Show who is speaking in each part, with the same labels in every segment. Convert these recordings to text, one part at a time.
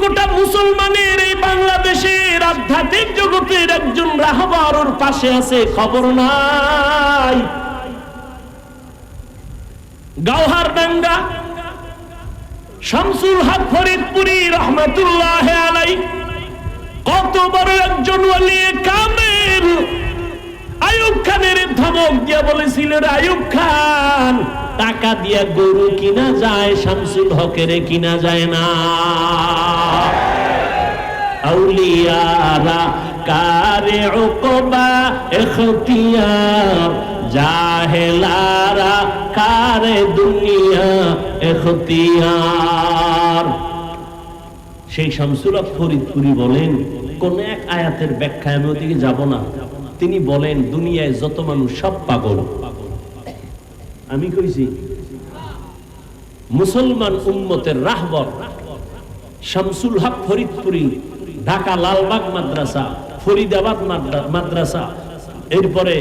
Speaker 1: গোটা মুসলমানের এই বাংলাদেশের আধ্যাত্মিক জগতের একজন রাহবার ওর পাশে আছে, খবর নাই। গাওহারডাঙ্গা শামসুল হক ফরিদপুরি রহমাতুল্লাহ আলাইহি কত বড় একজন ওয়ালিয়ে কামেল। আইয়ুব খানের ধমক দিয়া বলেছিল, আইয়ুব খান টাকা দিয়া গরু কিনা যায়, শামসুল হকের কিনা যায় না। আউলিয়ারা কারে উকবা ইখতিয়ার, জাহেলারা কারে দুনিয়া ইখতিয়ার। সেই শামসুল হক ফরিদপুরি বলেন, কোন এক আয়াতের ব্যাখ্যায় আমি ওদিকে যাব না। তিনি বলেন, দুনিয়ায় যত মানুষ সব পাগল। আমি কইছি মুসলমান উম্মতের রাহবর শামসুল হক ফরিদপুরি, ঢাকা লালবাগ মাদ্রাসা, ফরিদাবাদ মাদ্রাসা, এরপরে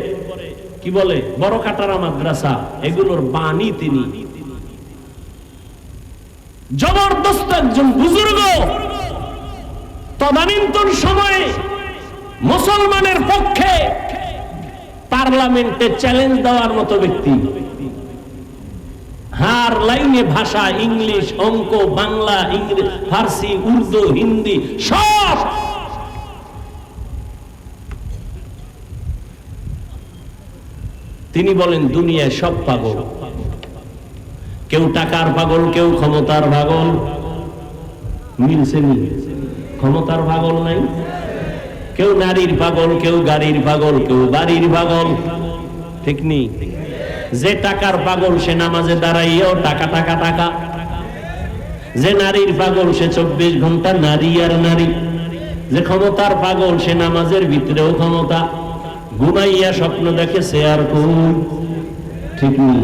Speaker 1: কি বলে বড় কাটারা মাদ্রাসা, এগুলোর বাণী তিনি। জবরদস্ত একজন বুজুর্গ, তদানীন্তন সময়ে মুসলমানের পক্ষে পার্লামেন্টে চ্যালেঞ্জ দেওয়ার মতো ব্যক্তি। হার লাইনে ভাষা, ইংলিশ, অঙ্ক, বাংলা, ইংরেজি, ফার্সি, উর্দু, হিন্দি সব। তিনি বলেন দুনিয়ায় সব পাগল, কেউ টাকার পাগল, কেউ ক্ষমতার পাগল। মিলছে নি? ক্ষমতার পাগল নাই, কেউ নারীর পাগল, কেউ গাড়ির পাগল, কেউ বাড়ির পাগল, ঠিক নেই? যে টাকার পাগল সে নামাজে দাঁড়াইয়াও টাকা টাকা টাকা, যে নারীর পাগল সে 24 ঘন্টা নারী আর নারী, যে ক্ষমতার পাগল সে নামাজের ভিতরেও ক্ষমতা, ঘুমাইয়া স্বপ্ন দেখে সে আর কোন, ঠিক নেই?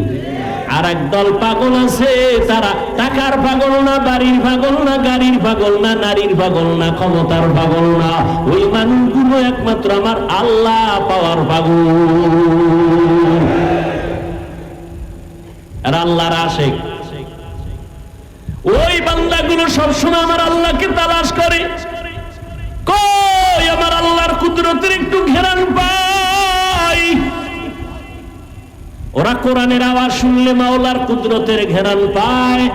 Speaker 1: আর একদল পাগল আছে, তারা টাকার পাগল না, বাড়ির পাগল না, গাড়ির পাগল না, নারীর পাগল না, ক্ষমতার পাগল না। ওই মানুষগুলো একমাত্র আমার আল্লাহ পাওয়ার পাগল আর আল্লাহর আশিক। ওই বান্দাগুলো সবসময় আমার আল্লাহকে তালাশ করে, কই আমার আল্লাহর কুদরতের একটু ঘেরান পাই। ওরা কোরআনের আওয়াজ শুনলে মাওলার কুদরতের ঘেরান পায়,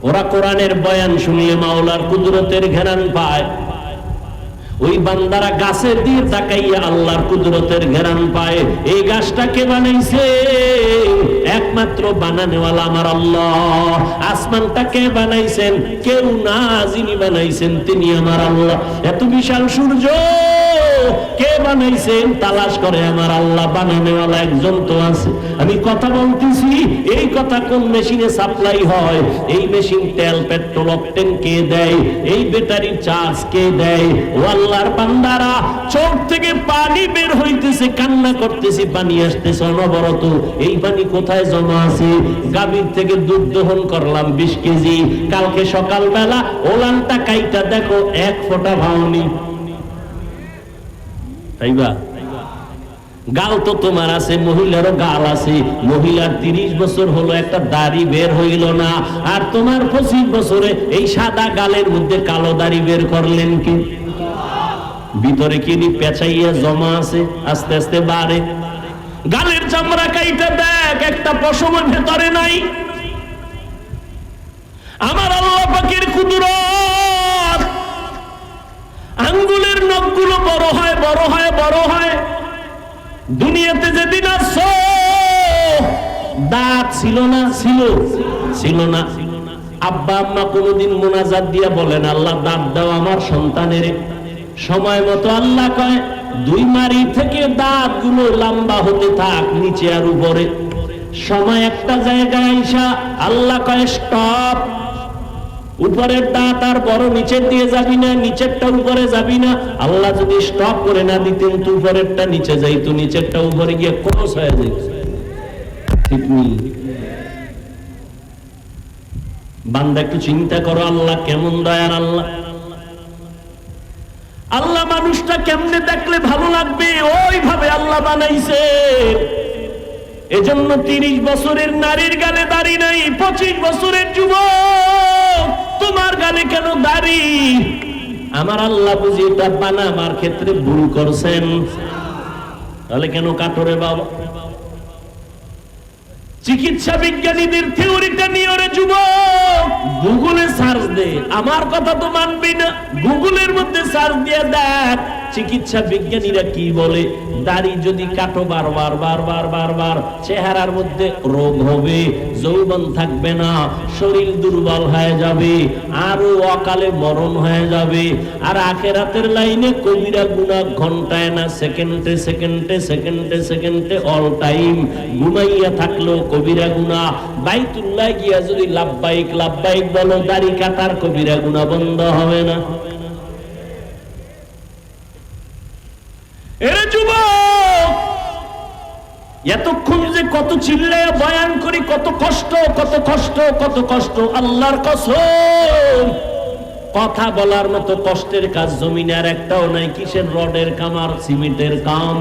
Speaker 1: ওরা কোরআনের বয়ান শুনলে মাওলার কুদরতের ঘেরান পায়। ওই বান্দারা গাছের দিয়ে তাকাইয়া আল্লাহর কুদরতের ঘেরান পায়। এই গাছটা কে বানাইছে? একমাত্র বানানেওয়ালা আমার আল্লাহ। আসমানটা কে বানাইছেন? কেউ না, যিনি বানাইছেন তিনি আমার আল্লাহ। এত বিশাল সূর্য কে বানাইছেন? তালাশ করে আমার আল্লাহ, বানানেওয়ালা একজন তো আছে। আমি কথা বলতেছি, এই কথা কোন মেশিনে সাপ্লাই হয়? এই মেশিন তেল, পেট্রোল, অকটেন কে দেয়? এই ব্যাটারি চার্জ কে দেয়? ও আল্লাহর বান্দারা, চোখ থেকে পানি বের হইতেছে, কান্না করতেছি, পানি আসতেছে অনবরত। এই পানি কোথায় জমা আছে? গাভীর থেকে দুধ দহন করলাম 20 কেজি, কালকে সকালবেলা ওলানটা কাইটা দেখো 1 ফোঁটা ভাওনি। তাইবা গাল তো তোমার আছে, মহিলারও গাল আছে। মহিলার 30 বছর হলো একটা দাড়ি বের হইল না, আর তোমার 25 বছরে এই সাদা গালের মধ্যে কালো দাড়ি বের করলেন কি? ভিতরে কি পেঁচাইয়া জমা আছে, আস্তে আস্তে বাড়ে। গালের চামড়া কাইটা দেখ, একটা পশমের ভেতরে নাই। আমার আল্লাহ পাকের কুদরত, আঙ্গুলের নখগুলো বড় হয়, বড় হয়, বড় হয়। দুনিয়াতে যেদিন আসছো দাঁত ছিল না, ছিল না। আব্বা আম্মা কোনদিন মোনাজাত দিয়া বলেন, আল্লাহ দাঁত দাও আমার সন্তানের। সময় মতো আল্লাহ কয় 2 মারি থেকে দাঁত গুলো লম্বা হতে থাক, নিচে আর উপরে। সময় একটা জায়গায় আইসা আল্লাহ কয় স্টপ, উপরের দাঁত আর বড়, নিচের দিয়ে যাবি না, নিচেরটা উপরে যাবি না। আল্লাহ যদি স্টপ করে না দিতেন তো উপরেরটা নিচে যাইতো, নিচেরটা উপরে গিয়ে ক্রস হয়ে যেত, ঠিক নেই? বান্দা একটু চিন্তা করো, আল্লাহ কেমন দয়ার আল্লাহ। আল্লাহ মানুষটা কেমনে দেখলে ভালো লাগবে, ওইভাবে আল্লাহ বানাইছে। এজন্য 30 বছরের নারীর গালে দাড়ি নাই, 25 বছরের যুবক তোমার গালে কেন দাড়ি? আমার আল্লাহ বুঝি এটা বানাবার ক্ষেত্রে ভুল করছেন। তাহলে কেন কাটরে বাবা? চিকিৎসা বিজ্ঞানীদের থিওরিটা নিয়ে ওরে যুবক গুগলে সার্চ দে। আমার কথা তো মানবি না, গুগলের মধ্যে সার্চ দিয়ে দেখ চিকিৎসা বিজ্ঞানীরা কি বলে। দাড়ি যদি কাটো বারবার বারবার বারবার, চেহারার মধ্যে রোগ হবে, যৌবন থাকবে না, শরীর দুর্বল হয়ে যাবে, আরো অকালে মরণ হয়ে যাবে। আর আখিরাতের লাইনে কবিরা গুনাহ ঘন্টায় না সেকেন্ডে সেকেন্ডে সেকেন্ডে সেকেন্ডে অল টাইম। ঘুমাইয়া থাকলো কবিরা গুনাহ, বাইতুল্লাহ গিয়া যদি লাব্বাইক লাব্বাইক বলো, দাড়ি কাটার কবিরা গুনাহ বন্ধ হবে না। এরে যুবক, এতক্ষণ যে কত চিল্লায়া বয়ান করি, কত কষ্ট কত কষ্ট কত কষ্ট। আল্লাহর কসম, কথা বলার মতো কষ্টের কাজ জমিনে আর একটাও নাই। কিসের রডের কাম আর সিমেন্টের কাম?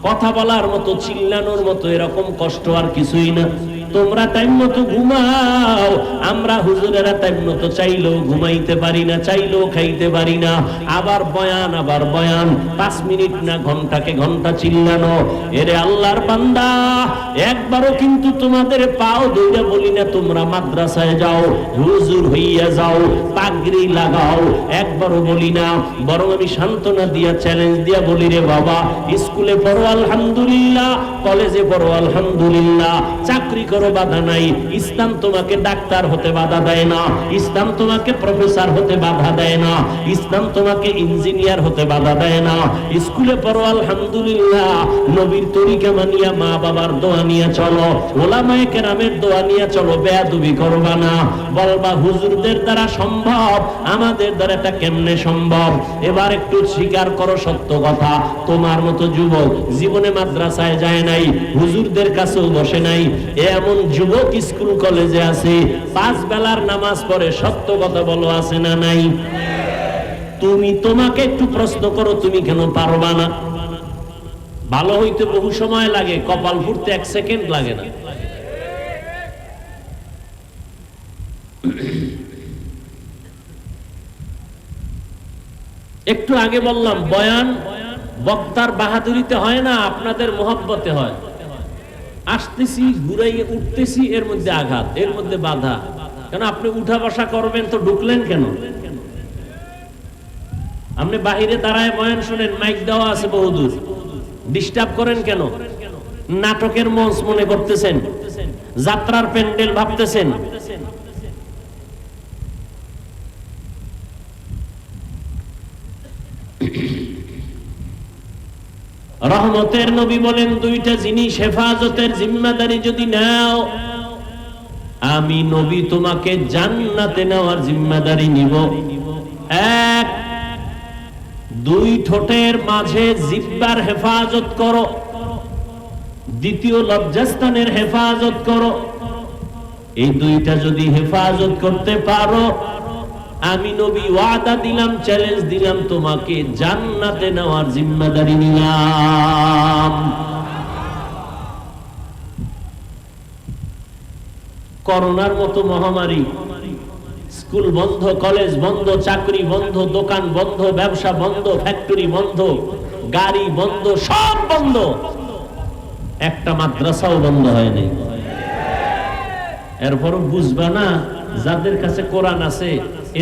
Speaker 1: কথা বলার মতো, চিল্লানোর মতো এরকম কষ্ট আর কিছুই না। তোমরা টাইম মতো ঘুমাও, আমরা হুজুরেরা টাইম মতো চাইলেও ঘুমাইতে পারি না, চাইলেও খাইতে পারি না। আবার বয়ান আবার বয়ান, 5 মিনিট না ঘন্টাকে ঘন্টা চিল্লানো। এরে আল্লাহর বান্দা, একবারও কিন্তু তোমাদের পাও ধইরা বলি না তোমরা মাদ্রাসায় যাও, হুজুর হইয়া যাও, পাগড়ি লাগাও, একবারও বলি না। বরং আমি সান্ত্বনা দিয়া, চ্যালেঞ্জ দিয়া বলি, রে বাবা, স্কুলে পড়ো আলহামদুলিল্লাহ, কলেজে পড়ো আলহামদুলিল্লাহ, চাকরি করো বাধা নাই। ইসলাম তোমাকে ডাক্তার হতে বাধা দেয় না, ইসলাম তোমাকে প্রফেসর হতে বাধা দেয় না, ইসলাম তোমাকে ইঞ্জিনিয়ার হতে বাধা দেয় না। স্কুলে পড়ো আলহামদুলিল্লাহ, নবীর তরিকা মানিয়া, মা বাবার দোয়া নিয়ে চলো, ওলামায়ে কেরামের দোয়া নিয়ে চলো, বেয়াদবি করবা না। বলবা হুজুরদের দ্বারা সম্ভব, আমাদের দ্বারা এটা কেমনে সম্ভব? এবার একটু স্বীকার করো সত্য কথা, তোমার মতো যুবক জীবনে মাদ্রাসায় যায় নাই, হুজুরদের কাছেও বসে নাই, এমন যুবক স্কুল কলেজে আছে, 5 বেলার নামাজ পড়ে। সত্য কথা বলো, আছে না নাই? তুমি তোমাকে একটু প্রশ্ন করো, তুমি কেন পারবা না? ভালো হইতে বহু সময় লাগে, কপাল ফুটতে 1 সেকেন্ড লাগে না। একটু আগে বললাম, বয়ান বক্তার বাহাদুরিতে হয় না, আপনাদের মোহাব্বতে হয়। আসতেছি, ঘুরাইয়ে উঠতেছি, এর মধ্যে আঘাত, এর মধ্যে বাধা। কেন আপনি উঠা বসা করবেন তো ঢুকলেন কেন? আপনি বাহিরে দাঁড়ায় বয়ান শুনেন, মাইক দেওয়া আছে বহুদূর, ডিস্টার্ব করেন কেন? নাটকের মঞ্চ মনে করতেছেন, যাত্রার প্যান্ডেল ভাবতেছেন। রহমতের নবী বলেন, 2টা জিনিস হেফাজতের জিম্মাদারি যদি নাও, আমি নবী তোমাকে জান্নাতে নেওয়ার জিম্মাদারি নিব। 1, 2 ঠোঁটের মাঝে জিহ্বার হেফাজত করো, 2 লজ্জাস্থানের হেফাজত করো। এই 2টা যদি হেফাজত করতে পারো, আমি নবী ওয়াদা দিলাম, চ্যালেঞ্জ দিলাম, তোমাকে জান্নাতে নেওয়ার জিম্মাদারি নিলাম। করোনার মতো মহামারী, স্কুল বন্ধ, কলেজ বন্ধ, চাকরি বন্ধ, দোকান বন্ধ, ব্যবসা বন্ধ, ফ্যাক্টরি বন্ধ, গাড়ি বন্ধ, সব বন্ধ, একটা মাদ্রাসাও বন্ধ হয়নি। এরপরও বুঝবা না যাদের কাছে কোরআন আছে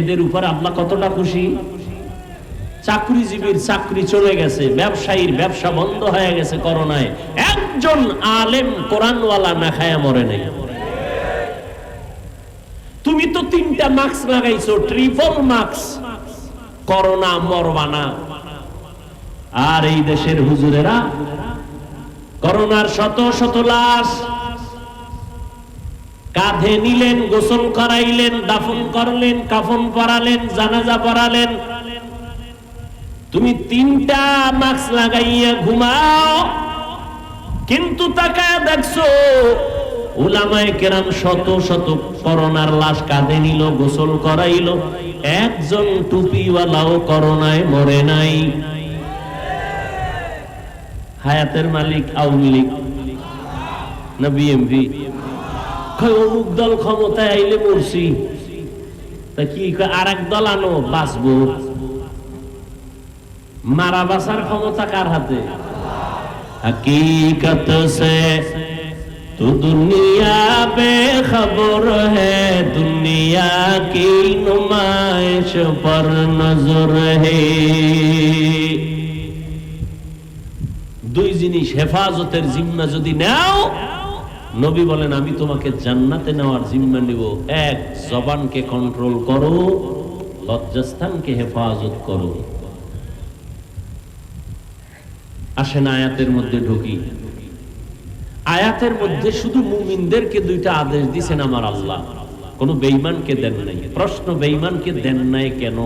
Speaker 1: এদের উপর আল্লাহ কতটা খুশি। চাকরিজীবীর চাকরি চলে গেছে, ব্যবসায়ীর ব্যবসা বন্ধ হয়ে গেছে করোনায়, একজন আলেম কোরআনওয়ালা না খায়া মরে নাই। তুমি তো 3টা মাস্ক লাগাইছো, ট্রিপল মাস্ক, করোনা মরবা না। আর এই দেশের হুজুরেরা করোনার শত শত লাশ কাঁধে নিলেন, গোসল করাইলেন, দাফন করলেন, কাফন পরালেন, জানাজা পড়ালেন। তুমি 3টা মাস্ক লাগাইয়া ঘুমাও, কিন্তু তাকায় দেখছো উলামায়ে কেরাম শত শত করোনার লাশ কাঁধে নিল, গোসল করাইল, একজন টুপিওয়ালাও করোনায় মরে নাই। হায়াতের মালিক আওয়ামী লীগ না বিএমপি? অমুক দল ক্ষমতায় আইলে মরছি, তা কি আর এক দল আনো, বাঁচবো। মারা বাঁচার ক্ষমতা কার হাতে? हकीकत से तो दुनिया बेखबर है, दुनिया की नुमाइश पर नजर है। দুই জিনিস হেফাজতের জিম্মা যদি নাও, নবী বলেন আমি তোমাকে জান্নাতে নেওয়ার জিম্মা নিব। এক, জবানকে কন্ট্রোল করো, লজ্জাস্থানকে হেফাজত করো। আসেন আয়াতের মধ্যে ঢুকি। আয়াতের মধ্যে শুধু মুমিনদেরকে দুইটা আদেশ দিয়েছেন আমার আল্লাহ, কোন বেঈমানকে দেন নাই। প্রশ্ন, বেঈমানকে দেন নাই কেন?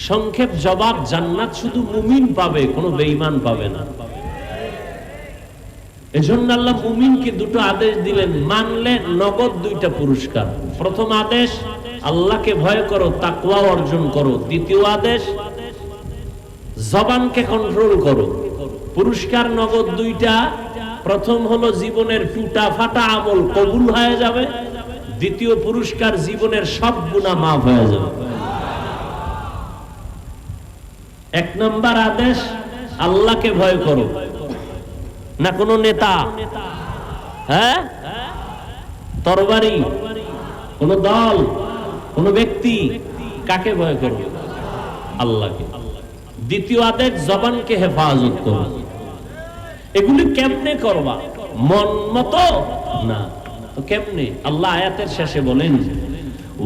Speaker 1: সংক্ষেপ জবাব, জান্নাত শুধু মুমিন পাবে, কোন বেঈমান পাবে না। এজন্য আল্লাহ মুমিনকে দুটো আদেশ দিলেন, মানলে নগদ দুইটা পুরস্কার। প্রথম আদেশ, আল্লাহকে ভয় করো, তাকওয়া অর্জন করো। দ্বিতীয় আদেশ, জবানকে কন্ট্রোল করো। পুরস্কার নগদ দুইটা। প্রথম হলো জীবনের টুটা ফাটা আমল কবুল হয়ে যাবে। দ্বিতীয় পুরস্কার, জীবনের সব গুনাহ মাফ হয়ে যাবে। এক নম্বর আদেশ, আল্লাহকে ভয় করো, না কোনো নেতা, হ্যাঁ, তরবারি, কোন দল, কোন ব্যক্তি। কাকে ভয় করো? আল্লাহকে। দ্বিতীয় আদেশ, জবানকে হেফাজত করো। এগুলি কেমনে করবা? মন মতো না তো কেমনে? আল্লাহ আয়াতের শেষে বলেন,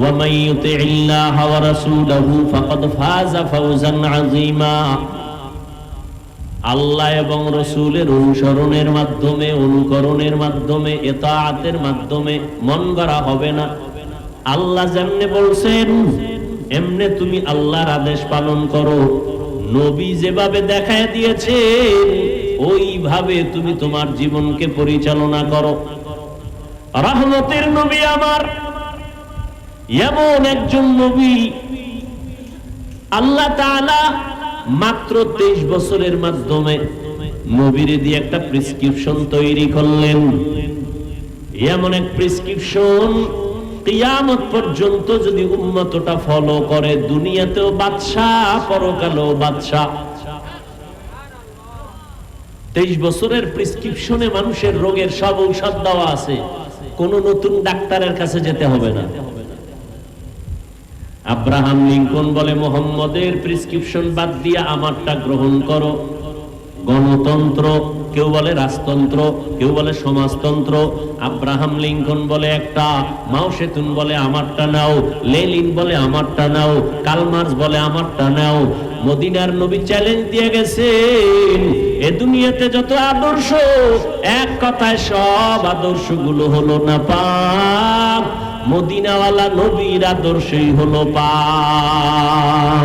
Speaker 1: وَمَن يُطِعِ اللَّهَ وَرَسُولَهُ فَقَدْ فَازَ فَوْزًا عَظِيمًا। আল্লাহ এবং রাসূলের অনুসরণের মাধ্যমে, অনুকরণের মাধ্যমে, ইতাআতের মাধ্যমে মন গড়া হবে না। আল্লাহ যেমনে বলছেন এমনে তুমি আল্লাহর আদেশ পালন করো। নবী যেভাবে দেখায় দিয়েছেন ওইভাবে তুমি তোমার জীবনকে পরিচালনা করো। রহমতের নবী আমার এমন একজন নবী, আল্লাহ তাআলা মাত্র 23 বছরের মাধ্যমে নবীরে দিয়ে একটা প্রেসক্রিপশন তৈরি করলেন। এমন এক প্রেসক্রিপশন কিয়ামত পর্যন্ত যদি উম্মতটা ফলো করে, দুনিয়াতেও বাদশাহ, পরকালেও বাদশাহ। 23 বছরের প্রেসক্রিপশনে মানুষের রোগের সব ঔষধ দেওয়া আছে, কোন নতুন ডাক্তারের কাছে যেতে হবে না। আব্রাহাম লিঙ্কন বলে, মোহাম্মদের প্রেসক্রিপশন বাদ দিয়ে আমারটা গ্রহণ করো। গণতন্ত্র, কেউ বলে রাজতন্ত্র, কেউ বলে সমাজতন্ত্র। আব্রাহাম লিঙ্কন বলে একটা, মাও সেতুন বলে আমারটা নাও, লেনিন বলে আমারটা নাও, কার্ল মার্কস বলে আমারটা নাও। মদিনার নবী চ্যালেঞ্জ দিয়ে গেছেন, এ দুনিয়াতে যত আদর্শ, এক কথায় সব আদর্শগুলো হলো না পাপ, মদিনাওয়ালা নবীর আদর্শই হলো পাপ।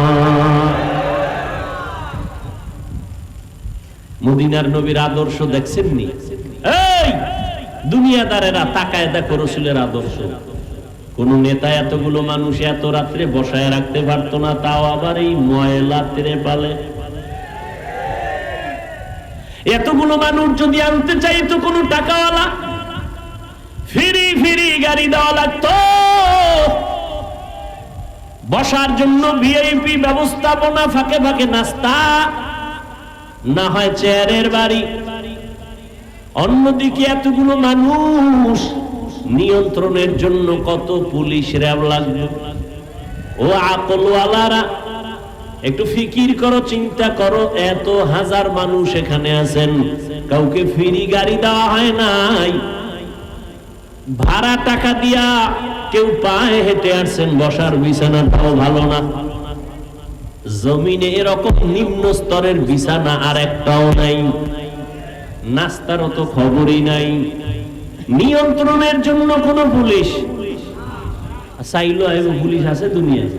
Speaker 1: মদিনার নবীর আদর্শ দেখছেননি? এই দুনিয়াদারেরা তাকায় দেখো রাসূলের আদর্শ। কোন নেতা এতগুলো মানুষ এত রাত্রে বসায় রাখতে পারতো না, তাও আবার এই ময়লা তেরে পালে। এতগুলো মানুষ যদি আনতে চাইতো কোন টাকাওয়ালা, ফিরি ফিরি গাড়ি দেওয়া লাগতো। বসার জন্য ভিআইপি ব্যবস্থাপনা, ফাঁকে ফাঁকে নাস্তা, না হয় চেয়ারের বাড়ি। অন্যদিকে এতগুলো মানুষ নিয়ন্ত্রণের জন্য কত পুলিশ র্যাব লাগবে। ও আকলওয়ালারা একটু ফিকির করো, চিন্তা করো, এত হাজার মানুষ এখানে আছেন, কাউকে ফ্রি গাড়ি দেওয়া হয় নাই, ভাড়া টাকা দিয়া কেউ পায়ে হেঁটে আসছেন, বসার বিছানাটাও ভালো না। জমিনে এরকম নিম্ন স্তরের বিছানা আর একটাও নাই, নাস্তারও তো খবরই নাই। নিয়ন্ত্রণের জন্য কোন পুলিশ চাইলো, পুলিশ আছে দুনিয়ায়?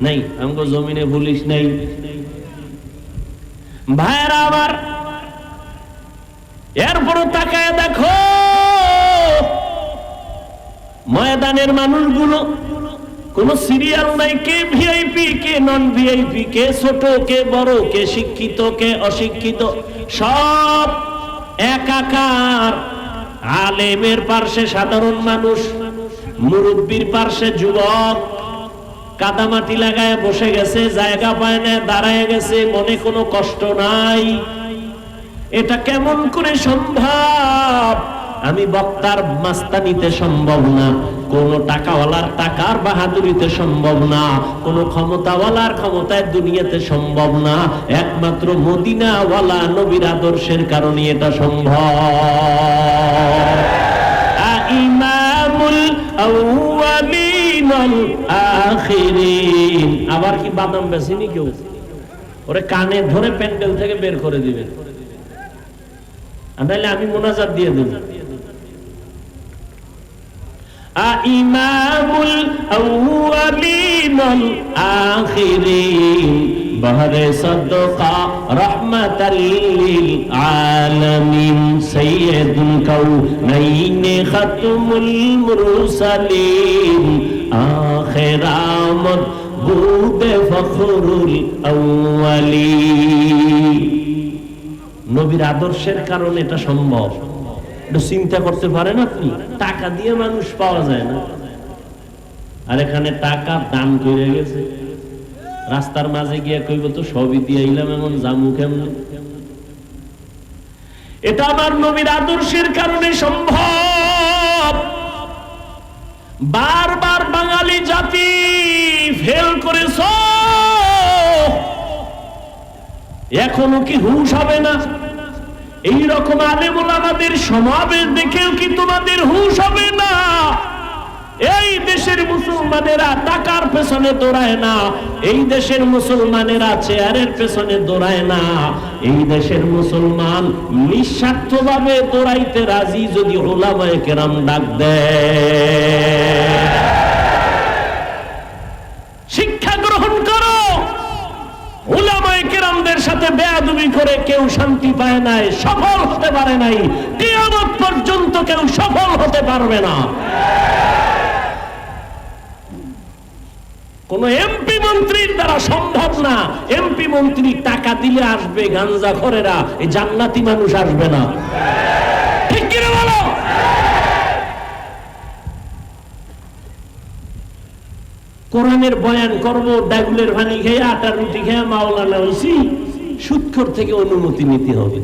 Speaker 1: নাই, আমগো জমিনে পুলিশ নাই। ভাইরা আমার, এরপরও তাকায় দেখো ময়দানের মানুষগুলো, কোন সিরিয়াল নাই, কে ভিআইপি, কে নন ভিআইপি, কে ছোট, কে বড়, কে শিক্ষিত, কে অশিক্ষিত, সব একাকার। আলেমের পার্শ্বে সাধারণ মানুষ, মুরব্বীর পার্শ্বে যুবক, কাদামাটি লাগায় বসে গেছে, জায়গা পায় না, দাঁড়ায় গেছে, মনে কোনো কষ্ট নাই। এটা কেমন করে সম্ভব? আমি বক্তার মাস্তানিতে সম্ভব না, কোন টাকাওয়ালার টাকার বাহাদুরিতে সম্ভব না, কোন ক্ষমতাওয়ালার ক্ষমতায় দুনিয়াতে সম্ভব না, একমাত্র মদিনাওয়ালা নবীর আদর্শের কারণে এটা সম্ভব। ইমামুল আউয়ালিন ওয়াল আখিরিন। আবার কি বাদাম বেশিনি কেউ? ওরে কানে ধরে প্যান্ডেল থেকে বের করে দিবেন, নাহলে আমি মুনাজাত দিয়ে দেব। ইমামুল আউয়ালিন ওয়াল আখিরিন বহরে সাদকা রাহমাতাল লিল আলামিন সাইয়্যিদুল কাউনাইন খাতমুল মুরসালিন আখিরামত বুদে ফখরুল আউয়ালিন। নবীর আদর্শের কারণে এটা সম্ভব। এটা চিন্তা করতে পারেন আপনি? টাকা দিয়ে মানুষ পাওয়া যায় না, আর এখানে টাকা দান করে গেছে। রাস্তার মাঝে গিয়ে কইব তো সবই দিয়ে আইলাম, এমন জামু কেমন? এটা আমার নবীর আদর্শের কারণে সম্ভব। বারবার বাঙালি জাতি ফেল করেছ, এখনো কি হুঁশ হবে না? এই রকম আলেম ওলামাদের সমাবেশ দেখেও কি তোমাদের হুঁশ হবে না? এই দেশের মুসলমানেরা টাকার পেছনে দৌড়ায় না, এই দেশের মুসলমানেরা চেয়ারের পেছনে দৌড়ায় না, এই দেশের মুসলমান নিঃস্বার্থভাবে দৌড়াইতে রাজি যদি উলামায়ে কেরাম ডাক দেয়। শিক্ষা গ্রহণ করো। উলামায়ে কেরামদের সাথে বেয়াদবি করে কেউ শান্তি পায় নাই, সফল হতে পারে নাই, কিয়ামত পর্যন্ত কেউ সফল হতে পারবে না। কোন এমপি মন্ত্রীর দ্বারা সম্ভব না। এমপি মন্ত্রী টাকা দিলে আসবে গাঞ্জাখোরেরা, এই জান্নাতি মানুষ আসবে না। ঠিক কি না বলো? কোরআনের বয়ান করব, ডাগুলের ভানি খেয়ে আটা রুটি খেয়ে মাওলানা হইছি, সুদখোর থেকে অনুমতি নিতে হবে।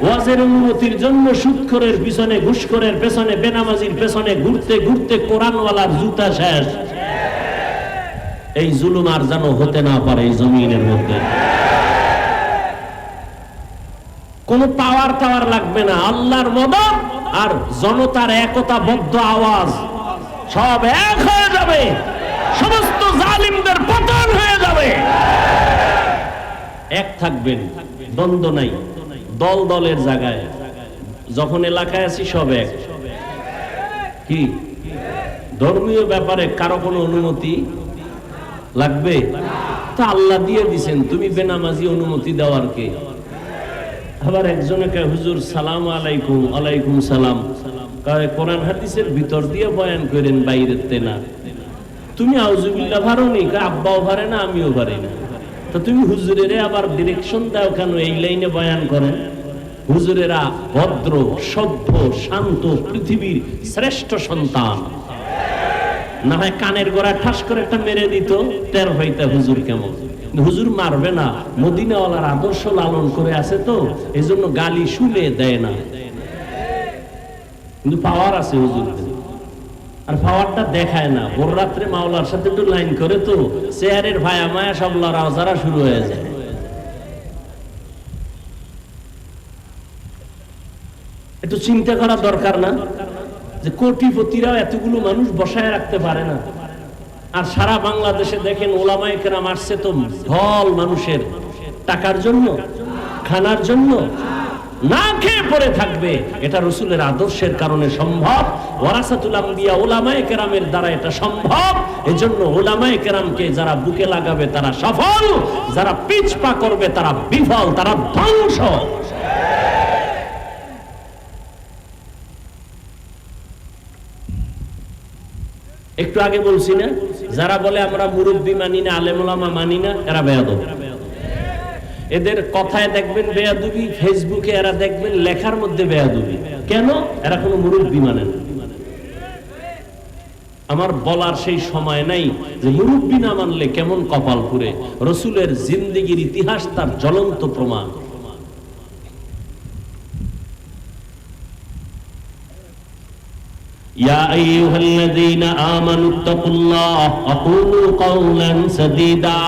Speaker 1: ওয়াজের অনুমতির জন্য সুদখোরের পিছনে, ঘুষখোরের পেছনে, বেনামাজির পেছনে ঘুরতে ঘুরতে কোরআনওয়ালার জুতা শেষ। এই জুলুম আর যেন হতে না পারে এই জমিনের মধ্যে। কোন পাওয়ার টাওয়ার লাগবে না, আল্লাহর মদদ আর জনতার একতাবদ্ধ আওয়াজ, সব এক হয়ে যাবে, সমস্ত জালিমদের পতন হয়ে যাবে। এক থাকবেন, দ্বন্দ্ব নাই, দল দলের জায়গায়। যখন এলাকায় আছি সব এক। কি ধর্মীয় ব্যাপারে কারো কোনো অনুমতি লাগবে? তা আল্লাহ দিয়ে দিছেন, তুমি বেনামাজি অনুমতি দেওয়ার কে? আবার একজনে কে হুজুর সালাম আলাইকুম। আলাইকুম সালাম। কোরআন হাদিসের ভিতর দিয়ে বয়ান করেন, বাইরেতে না। তুমি আউযুবিল্লাহ ভারোনি? আব্বাও ভারে না, আমিও ভারি না। তো তুমি হুজুরেরে আবার ডিরেকশন দাও কেন এই লাইনে বয়ান করেন? হুজুরেরা ভদ্র, সভ্য, শান্ত, পৃথিবীর শ্রেষ্ঠ সন্তান। না হয় কানের গোড়া ঠাস করে একটা মেরে দিত, তের হইতে হুজুর কেমন। হুজুর মারবে না, মদিনাওয়ালার আদর্শ লালন করে আছে তো এই জন্য গালি শুনে দেয় না, কিন্তু পাওয়ার আছে হুজুর। আর পাওয়ারটা দেখায় না। ভোর রাত্রে মাওলার সাথে একটু লাইন করে তো চেয়ারের ভায়া মায়া সব লড়াও যারা শুরু হয়ে যায়। একটু চিন্তা করা দরকার না যে কোটিপতিরাও এতগুলো মানুষ বসায় রাখতে পারে না। আর সারা বাংলাদেশে দেখেন ওলামায়ে কেরাম আসছে তো ঢল মানুষের টাকার জন্য, খানার জন্য, না খেয়ে পড়ে থাকবে। এটা রাসূলের আদর্শের কারণে সম্ভব। ওয়ারাসাতুল আম্বিয়া ওলামায়ে কেরামের দ্বারা এটা সম্ভব। এজন্য ওলামায়ে কেরামকে যারা বুকে লাগাবে তারা সফল, যারা পিছপা করবে তারা বিফল, তারা ধ্বংস। একটু আগে বলছি না, যারা বলে আমরা মুরব্বী মানি না, আলেম ওলামা মানি না, এরা বেয়াদব। এদের কথায় দেখবেন বেয়াদবি, ফেসবুকে এরা দেখবেন লেখার মধ্যে বেয়াদবি। কেন? এরা কোনো মুরব্বী মানে না। আমার বলার সেই সময় নাই যে মুরব্বী না মানলে কেমন কপাল পুরে। রসুলের জিন্দেগির ইতিহাস তার জ্বলন্ত প্রমাণ। ইয়া আইয়ুহাল্লাযীনা আমানুত্তাকুল্লাহ ওয়া কুলু কাওলান সাদীদা।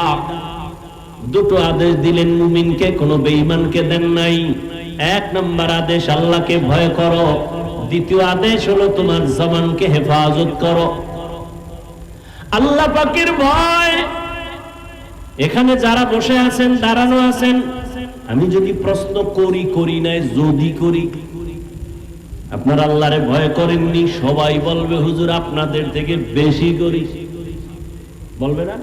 Speaker 1: দুটো আদেশ দিলেন মুমিনকে, কোনো বেঈমানকে দেন নাই। এক নম্বর আদেশ আল্লাহকে ভয় করো, দ্বিতীয় আদেশ হলো তোমার জবানকে হেফাজত করো। আল্লাহ পাকের ভয়। এখানে যারা বসে আছেন, দাঁড়ানো আছেন, আমি যদি প্রশ্ন করি নাই, যদি করি আপনার আল্লাহরে ভয় করেননি, সবাই বলবে হুজুর আপনাদের থেকে বেশি করি, বলবে না?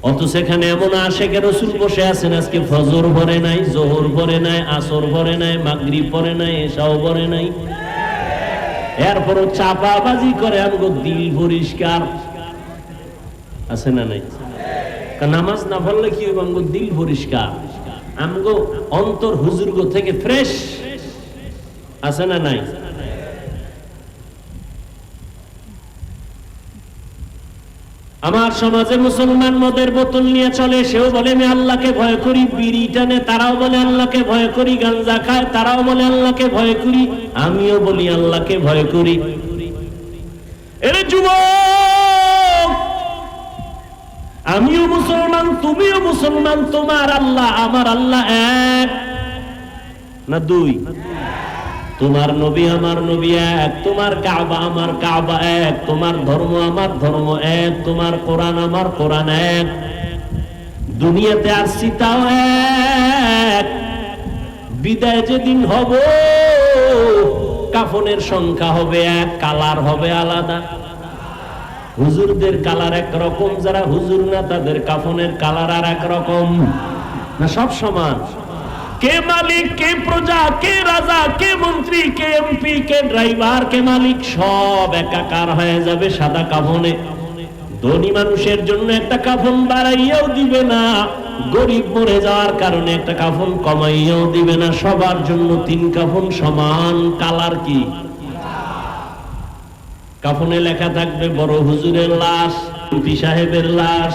Speaker 1: অথচ এখানে এমন আশেকে রাসূল বসে আছেন, আজকে ফজর পড়ে নাই, যোহর পড়ে নাই, আসর পড়ে নাই, মাগরিব পড়ে নাই, এশাও পড়ে নাই, এরপরও চাপাবাজি করে। আমগো দিল পরিষ্কার আছে না নাই? নামাজ না পড়লে কি হবে? আমগো দিল পরিষ্কার, আমগো অন্তর হুজুরগো থেকে ফ্রেশ আছে না নাই? আমার সমাজে মুসলমান মদের বোতল নিয়ে চলে, সেও বলে আমি আল্লাহকে ভয় করি। বিড়ি টানে, তারাও বলে আল্লাহকে ভয় করি। গাঁজা খায়, তারাও বলে আল্লাহকে ভয় করি। আমিও বলি আল্লাহকে ভয় করি। এরে যুবক, আমিও মুসলমান, তুমিও মুসলমান। তোমার আল্লাহ আমার আল্লাহ এক না দুই? তোমার নবী আমার নবী এক, তোমার কাবা আমার কাবা এক, তোমার ধর্ম আমার ধর্ম এক, তোমার কোরআন আমার কোরআন এক। দুনিয়াতে আসছি তাও এক। বিদায় যেদিন হব, কাফনের সংখ্যা হবে এক, কালার হবে আলাদা। হুজুরদের কালার এক রকম, যারা হুজুর না তাদের কাফনের কালার আর এক রকম। না সব সমান? কে মালিক, কে প্রজা, কে রাজা, কে মন্ত্রী, কে এমপি, কে ড্রাইভার, কে মালিক, সব একাকার হয়ে যাবে সাদা কাফনে। ধনী মানুষের জন্য একটা কাফন বাড়াইয়াও দিবে না, গরিব মরে যাওয়ার কারণে একটা কাফন কমাইয়াও দিবে না। সবার জন্য তিন কাফন সমান। কালার কি? কাফনে লেখা থাকবে বড় হুজুরের লাশ, এমপি সাহেবের লাশ,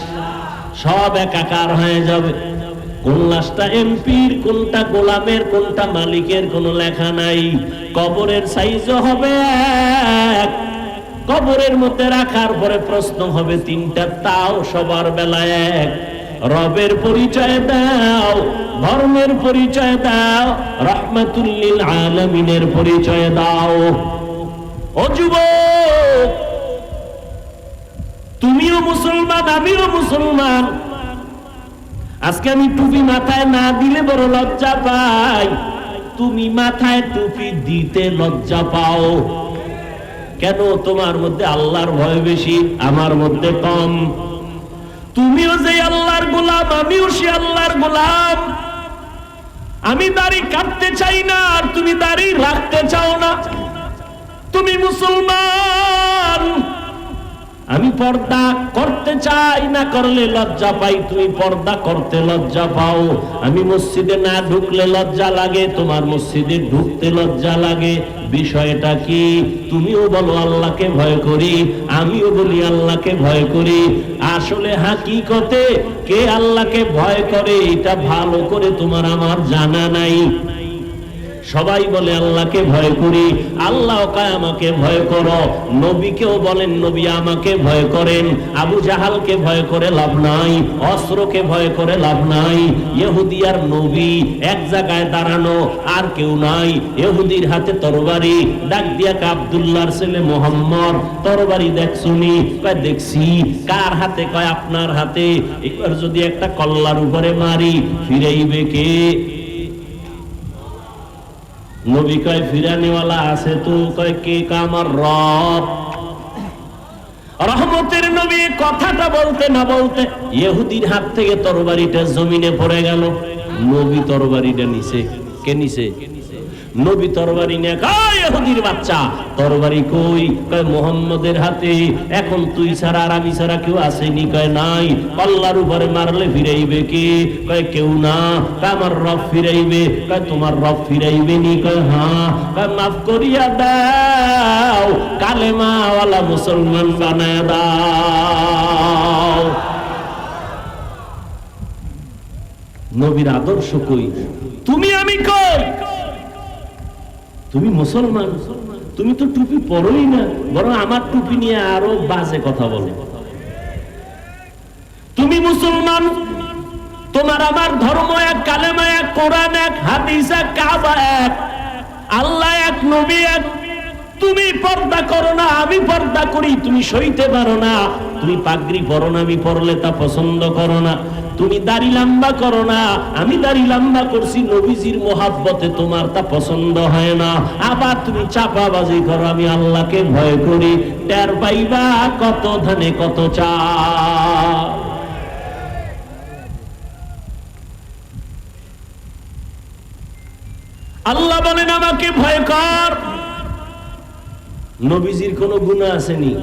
Speaker 1: সব একাকার হয়ে যাবে। কোন লাশটা এমপির, কোনটা গোলামের, কোনটা মালিকের কোনো লেখা নাই। কবরের সাইজও হবে এক। কবরের মধ্যে রাখার পরে প্রশ্ন হবে তিনটা, তাও সবার বেলায় এক। রবের পরিচয় দাও, ধর্মের পরিচয় দাও, রাহমাতুল লিল আলামিনের পরিচয় দাও। ও যুবক, তুমিও মুসলমান, আমিও মুসলমান। আজকে আমি টুপি মাথায় না দিলে বড় লজ্জা পাই, তুমি মাথায় টুপি দিতে লজ্জা পাও কেন? তোমার মধ্যে আল্লাহর ভয় বেশি, আমার মধ্যে কম। তুমিও যে আল্লাহর গোলাম, আমিও সে আল্লাহর গোলাম। আমি দাড়ি কাটতে চাই না, আর তুমি দাড়ি রাখতে চাও না। তুমি মুসলমান, আমি পর্দা করতে চাই, না করলে লজ্জা পাই, তুমি পর্দা করতে লজ্জা পাও। আমি মসজিদে না ঢুকলে লজ্জা লাগে, তোমার মসজিদে ঢুকতে লজ্জা লাগে। বিষয়টা কি? তুমিও বলো আল্লাহকে ভয় করি, আমিও বলি আল্লাহকে ভয় করি। আসলে হাকিকতে কে আল্লাহকে ভয় করে এটা ভালো করে তোমার আমার জানা নাই। সবাই বলে আল্লাহকে ভয় করি, আল্লাহ কয় আমাকে ভয় করো। নবীকেও বলেন নবী আমাকে ভয় করেন। আবু জাহালকে ভয় করে লাভ নাই, অস্ত্রকে ভয় করে লাভ নাই। ইহুদি আর নবী এক জায়গায় দাঁড়ানো, আর কেউ নাই। ইহুদির হাতে তরবারি, ডাক দিয়া আব্দুল্লাহর ছেলে মুহাম্মদ, তরবারি দেখছুনি? কয় দেখছি। কার হাতে? কয় আপনার হাতে। এবার যদি একটা কল্লার উপরে মারি, ফিরাইবে কে? নবী কয় ফিরানিওয়ালা আছে তো। কয় কে? আমার রব। রহমতের নবী কথাটা বলতে না বলতে ইহুদির হাত থেকে তরবারিটা জমিনে পড়ে গেল। নবী তরবারিটা নিছে। কে নিছে? নবী তরবারি নিয়ে কয় ইহুদির বাচ্চা তরবারি কই? কয় মুহাম্মদের হাতে। এখন তুই ছাড়া আর আমি ছাড়া কেউ আসেনি? কয় নাই। আল্লাহর উপরে মারলে ফিরাইবে কে? কয় কেউ না। কয় আমার রব ফিরাইবে। কয় তোমার রব ফিরাইবে নি? কয় হ্যাঁ। কয় মাফ করিয়া দাও, কালেমাওয়ালা মুসলমান বানায় দাও। নবীর আদর্শ কই? তুমি আমি কই? তুমি মুসলমান, তুমি তো টুপি পরোই না, বরং আমার টুপি নিয়ে আরো বাজে কথা বলো। তুমি মুসলমান, তোমার আমার ধর্ম এক, কালেমা এক, কোরআন এক, হাদিস এক, কাবা এক, আল্লাহ এক, নবী এক। তুমি পর্দা করো না, আমি পর্দা করি, তুমি সইতে পারো না। তুমি পাগড়ি পরো না, আমি পরলে তা পছন্দ করো না। তুমি দাড়ি লম্বা করো না, আমি দাড়ি লম্বা করছি নবীজির মোহাব্বতে, তোমার তা পছন্দ হয় না। আবার তুমি চাপাবাজি করো, আমি আল্লাহকে ভয় করি। টের পাইবা কত ধানে কত চাল। আল্লাহ বলেন আমাকে ভয় কর। নবীজির কোন গুনাহ আসেনি,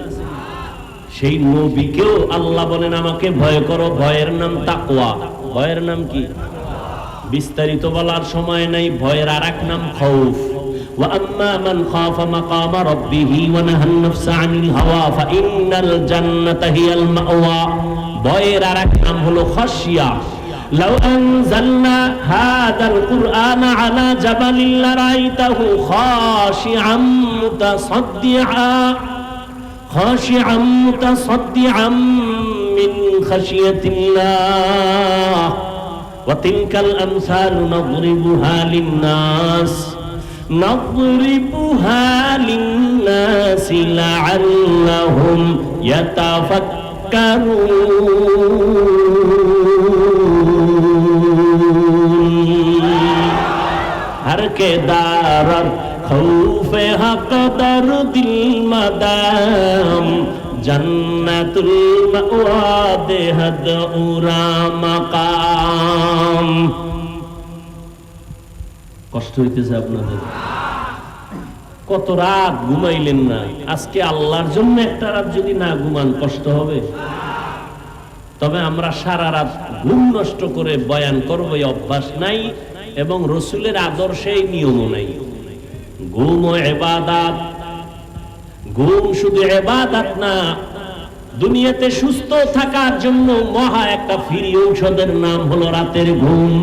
Speaker 1: সেই নবীকেও আল্লাহ বলেন আমাকে ভয় করো। ভয়ের নাম তাকওয়া। ভয়ের নাম কি? বিস্তারিত বলার সময় নাই। ভয়ের আরেক নাম খাউফ। ওয়া আম্মা মান খাফা মাকামা রাব্বিহি ওয়া নাহান নাফসা আনিল হাওয়া ফাইন্নাল জান্নাতা হিয়াল মাওয়া। ভয়ের আরেক নাম হলো খাশিয়া। লাউ আনজালনা হাদাল কুরআন আলা জাবালিন লারাইতাহু খাশিআম মুতাসাদ্দিআম মিন খাশিয়াতিল্লাহ ওয়া তিলকাল আমসালু নাদরিবুহা লিন-নাস লাআল্লাহুম ইয়াতাফাক্কারুন। हर के दारर खौफे हक दर दिल मदाम जन्नतुल मअवा देहद उरा मकाम। কষ্ট হইতেছে আপনাদের? কত রাত ঘুমাইলেন না? আজকে আল্লাহর জন্য একটা রাত যদি না ঘুমান কষ্ট হবে? তবে আমরা সারা রাত ঘুম নষ্ট করে বয়ান করব এই অভ্যাস নাই, এবং রসুলের আদর্শে নিয়মও নাই। ঘুম ও ইবাদত। ঘুম শুধু ইবাদত না, দুনিয়াতে সুস্থ থাকার জন্য মহা একটা ফ্রি ঔষধের নাম হলো রাতের ঘুম।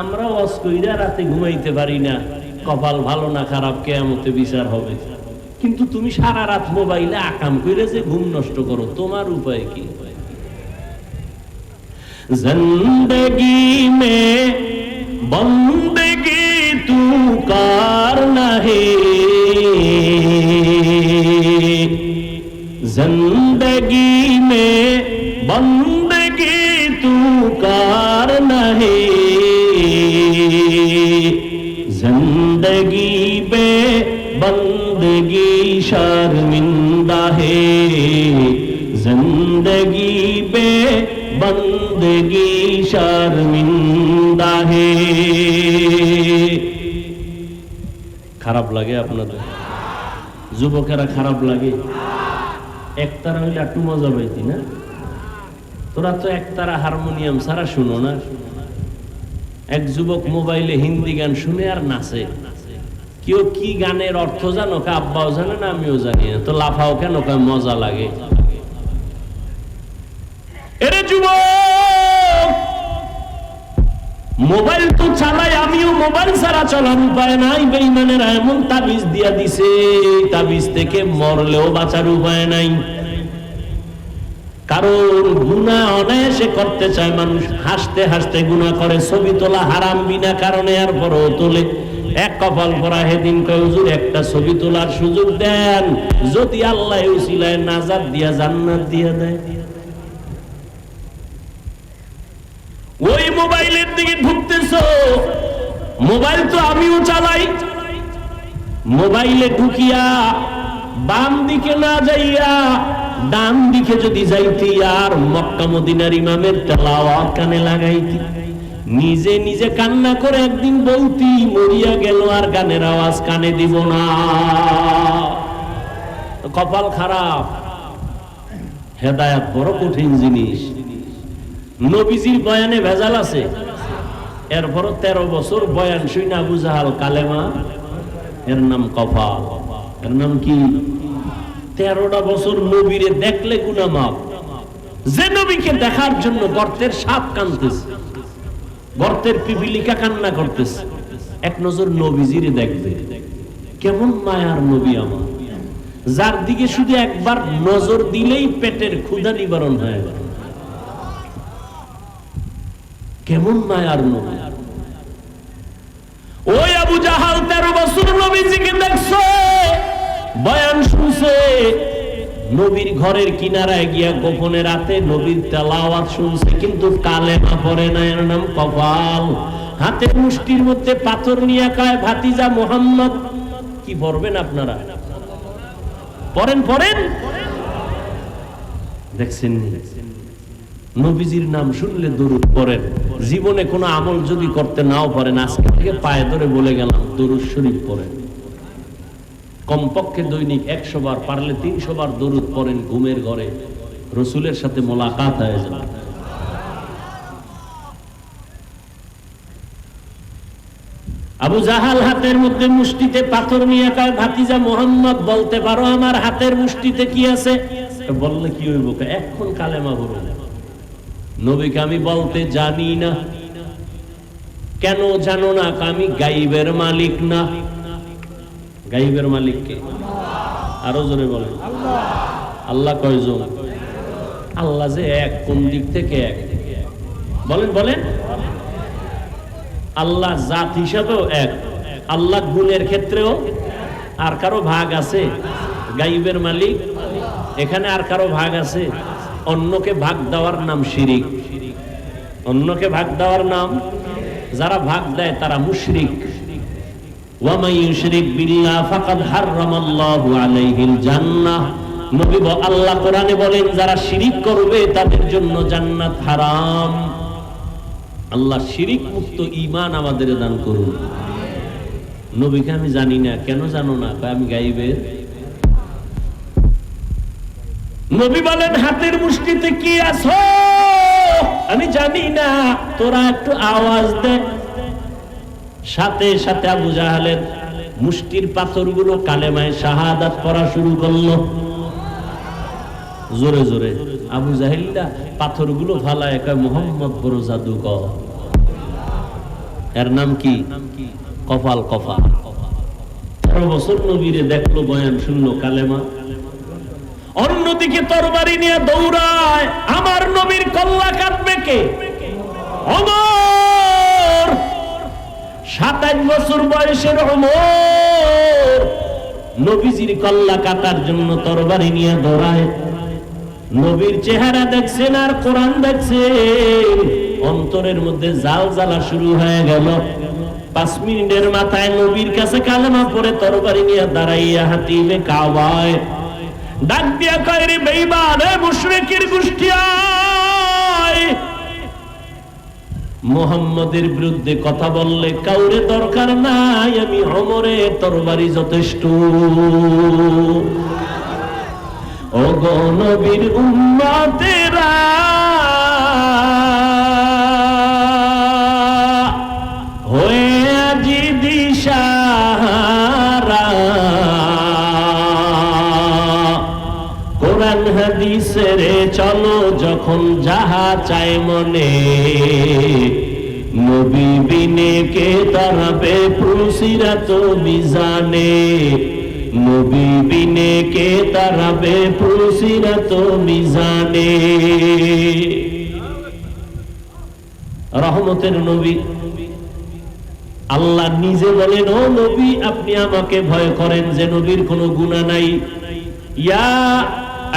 Speaker 1: আমরা অস্কইরা রাতে ঘুমাইতে পারি না, কপাল ভালো না খারাপ কিয়ামতে বিচার হবে। কিন্তু তুমি সারা রাত মোবাইলে আকাম কইরে যে ঘুম নষ্ট করো, তোমার উপায় কি? जिंदगी में बंदगी तू करना है, जिंदगी में बंदगी तू करना है, जिंदगी पे बंदगी शर्मिंदा है, जिंदगी पे बंदगी शर्मिंदा है। খারাপ লাগে আপনাদের? যুবকেরা খারাপ লাগে? একতারা হইলে একটু মজা পাইতি না? তোরা তো একতারা হারমোনিয়াম ছাড়া শুনো না। এক যুবক মোবাইলে হিন্দি গান শুনে আর নাচে। কেউ কি গানের অর্থ জানো? কা আব্বাও জানে না, আমিও জানি না। তো লাফাও কেন? কা মজা লাগে। এরে যুবক, মোবাইল তো চালাই, আমিও মোবাইল ছাড়া চলার উপায় নাই। বেঈমানেরা এমন তাবিজ দিয়া দিছে, তাবিজ থেকে মরলেও বাঁচার উপায় নাই। কারণ গুনাহ অনায়াসে করতে চায় মানুষ, হাসতে হাসতে গুনাহ করে। ছবি তোলা হারাম বিনা কারণে, আর বড় তোলে। এক কপাল পরা হেদিন কয় হুজুর একটা ছবি তোলার সুযোগ দেন, যদি আল্লাহ উসিলায় নাজাত দিয়া জান্নাত দিয়া দেয়। ওই মোবাইলের দিকে ঢুকতেছো, মোবাইল তো আমিও চালাই। মোবাইলে ঢুকিয়া বাম দিকে না যাইয়া ডান দিকে যদি যাইতি, আর মক্কা মদিনার ইমামের তেলাওয়াত কানে লাগাইতি, নিজে নিজে কান্না করে একদিন বলতি মরিয়া গেল আর গানের আওয়াজ কানে দিব না। কপাল খারাপ। হেদায়েত বড় কঠিন জিনিস। নবীজির বয়ানে ভেজাল আছে, এরপর 13 বছর বয়ান শুনে আবু জাহাল কালেমা, এর নাম কপাল। এর নাম কি? 13টা বছর নবীরে দেখলে গুনাহ মাফ। যে নবীকে দেখার জন্য গর্তের সাপ কাঁদতেছে, গর্তের পিপিলিকা কান্না করতেছে, এক নজর নবীজিরে দেখবে। কেমন মায়ার নবী আমার, যার দিকে শুধু একবার নজর দিলেই পেটের ক্ষুধা নিবারণ হয়ে যায়। কেমন মায়ার নবী। ওই আবু জাহাল 13 বছর নবীজিকে দেখছে, বয়ান শুনছে, নবীর ঘরের কিনারায় গিয়া গোপনে রাতে নবীর তেলাওয়াত শুনছে, কিন্তু কালেমা পড়ে না। এর নাম কপাল। হাতের মুষ্টির মধ্যে পাথর নিয়ে কয় ভাতিজা মুহাম্মদ। কি পড়বেন আপনারা? পড়েন পড়েন। দেখছেন নবীজির নাম শুনলে দরুদ পড়েন। জীবনে কোনো আমল যদি করতে নাও পারেন, আজকে থেকে পায়ে ধরে বলে গেলাম দরুদ শরীফ পড়েন। কমপক্ষে দৈনিক 100 বার, পারলে 300 বার দরুদ পড়েন। ঘুমের ঘরে রসুলের সাথে মোলাকাত হয়ে যাবে। আবু জাহাল হাতের মধ্যে মুষ্টিতে পাথর নিয়ে কয় ভাতিজা মুহাম্মদ, বলতে পারো আমার হাতের মুষ্টিতে কি আছে? বললে কি হইব? এখন কালেমা পড়ো। নবীকে আমি বলতে জানি না। কেন জানো না? আমি গাইবের মালিক না। গাইবের মালিক কে? আরো জোরে বলেন। আল্লাহ কয়জন? আল্লাহ যে এক, কোন দিক থেকে এক? বলেন বলেন। আল্লাহ জাত হিসাবেও এক, আল্লাহ গুণের ক্ষেত্রেও। আর কারো ভাগ আছে? গাইবের মালিক এখানে আর কারো ভাগ আছে? অন্যকে ভাগ দেওয়ার নাম শিরিক। অন্যকে ভাগ দেওয়ার নাম, যারা ভাগ দেয় তারা মুশরিক। ওয়া মান ইউশরিক বিল্লাহ ফাকাদ হারামাল্লাহু আলাইহিল জান্নাহ। নবী আল্লাহ কোরআনে বলেন যারা শিরিক করবে তাদের জন্য জান্নাত হারাম। আল্লাহ শিরিক মুক্ত ঈমান আমাদের দান করুন। নবীকে আমি জানি না। কেন জানো না? আমি গাইবের। নবী বলেন হাতের মুষ্টিতে কি আছে আমি জানি না, তোরা একটু আওয়াজ দে। সাথে সাথে আবু জাহালের মুষ্টির পাথরগুলো কালেমায়ে শাহাদাত পড়া শুরু করলো। জোরে জোরে আবু জাহিলটা পাথরগুলো ফালায় কয় মুহাম্মদ বড় জাদুকর। এর নাম কি? কপাল। কপাল। 13 বছর নবীরে দেখলো, বয়ান শুনলো, কালেমা। অন্যদিকে তরবারি নিয়ে দৌড়ায়। আমার নবীর কল্লা কাটবে কে? ওমর। 27 বছর বয়সের ওমর নবীজির কল্লা কাটার জন্য তরবারি নিয়ে দৌড়ায়। নবীর চেহারা দেখছেন আর কোরআন দেখছেন, অন্তরের মধ্যে জাল জ্বালা শুরু হয়ে গেল। 5 মিনিটের মাথায় নবীর কাছে কালেমা পড়ে তরবারি নিয়ে দাঁড়াইয়া হাতিমে কাবায় ডাক দিয়া কয়, রে বেঈমান, এ মুশরিকের গোষ্ঠী, আয় মুহাম্মদের বিরুদ্ধে কথা বললে কাউরে দরকার নাই, আমি ওমরের তরবারি যথেষ্ট। ও গো নবীর উম্মতেরা, হয়ে আজি দিশাহারা, কোরআন হাদিসের চলো যখন যাহা চায় মনে, নবী বিনে কে তারাবে পুলসিরাত মিজানে, নবী বিনে কে তারাবে পুলসিরাত মিজানে। রহমতের নবী আল্লাহ নিজে বলেন, ও নবী আপনি আমাকে ভয় করেন যে নবীর কোনো গুনাহ নাই। ইয়া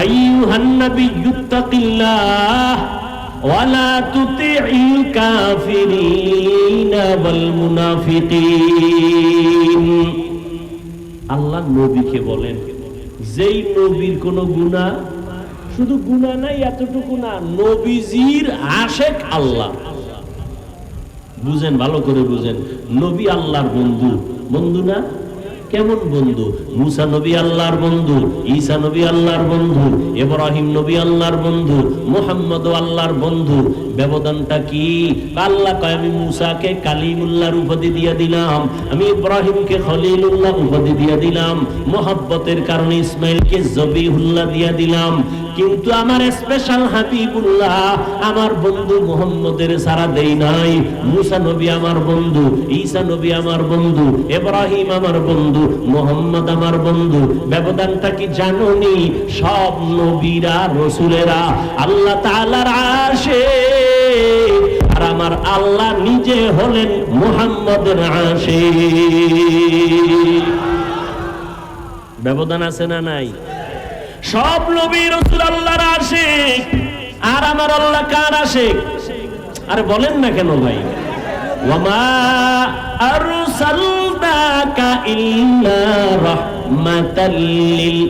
Speaker 1: আইয়ুহান নাবিয়্যুত্তাকিল্লাহ ওয়া লা তুতি'ল কাফিরিনা ওয়াল মুনাফিকিন। আল্লাহ নবীকে বলেন, যেই নবীর কোনো গুনাহ, শুধু গুনাহ নাই এতটুকু না, নবীজির আশেক আল্লাহ, বুঝেন, ভালো করে বুঝেন। নবী আল্লাহর বন্ধু, বন্ধু না? কেমন বন্ধু? মুসা নবী আল্লাহর বন্ধু, ঈসা নবী আল্লাহর বন্ধু, ইব্রাহিম নবী আল্লাহর বন্ধু, মুহাম্মদ আল্লাহর বন্ধু। ব্যবধানটা কি? আল্লাহ কয় আমি মুসাকে কালিমুল্লাহর উপাধি দিয়ে দিলাম, আমি ইব্রাহিমকে খলিলুল্লাহ উপাধি দিয়ে দিলাম, মোহাব্বতের কারণে ইসমাইলকে জবিহুল্লাহ দিয়ে দিলাম। কিন্তু আমার স্পেশাল হাবিবুল্লাহ আমার বন্ধু মুহাম্মদের সারা দেই নাই। মুসা নবী আমার বন্ধু, ঈসা নবী আমার বন্ধু, ইব্রাহিম আমার বন্ধু, মুহাম্মদ আমার বন্ধু। ব্যবধানটা কি জানোনি? সব নবীরা রাসূলেরা আল্লাহ তাআলার আশিক, আর আমার আল্লাহ নিজে হলেন মুহাম্মদের আশিক। ব্যবধান আছে না নাই? সব নবী রাসূল আল্লাহর আশিক, আর আমার আল্লাহ কার আশিক? আরে বলেন না কেন ভাই? ওয়ামা আরসালনাকা ইল্লা রাহমাতাল লিল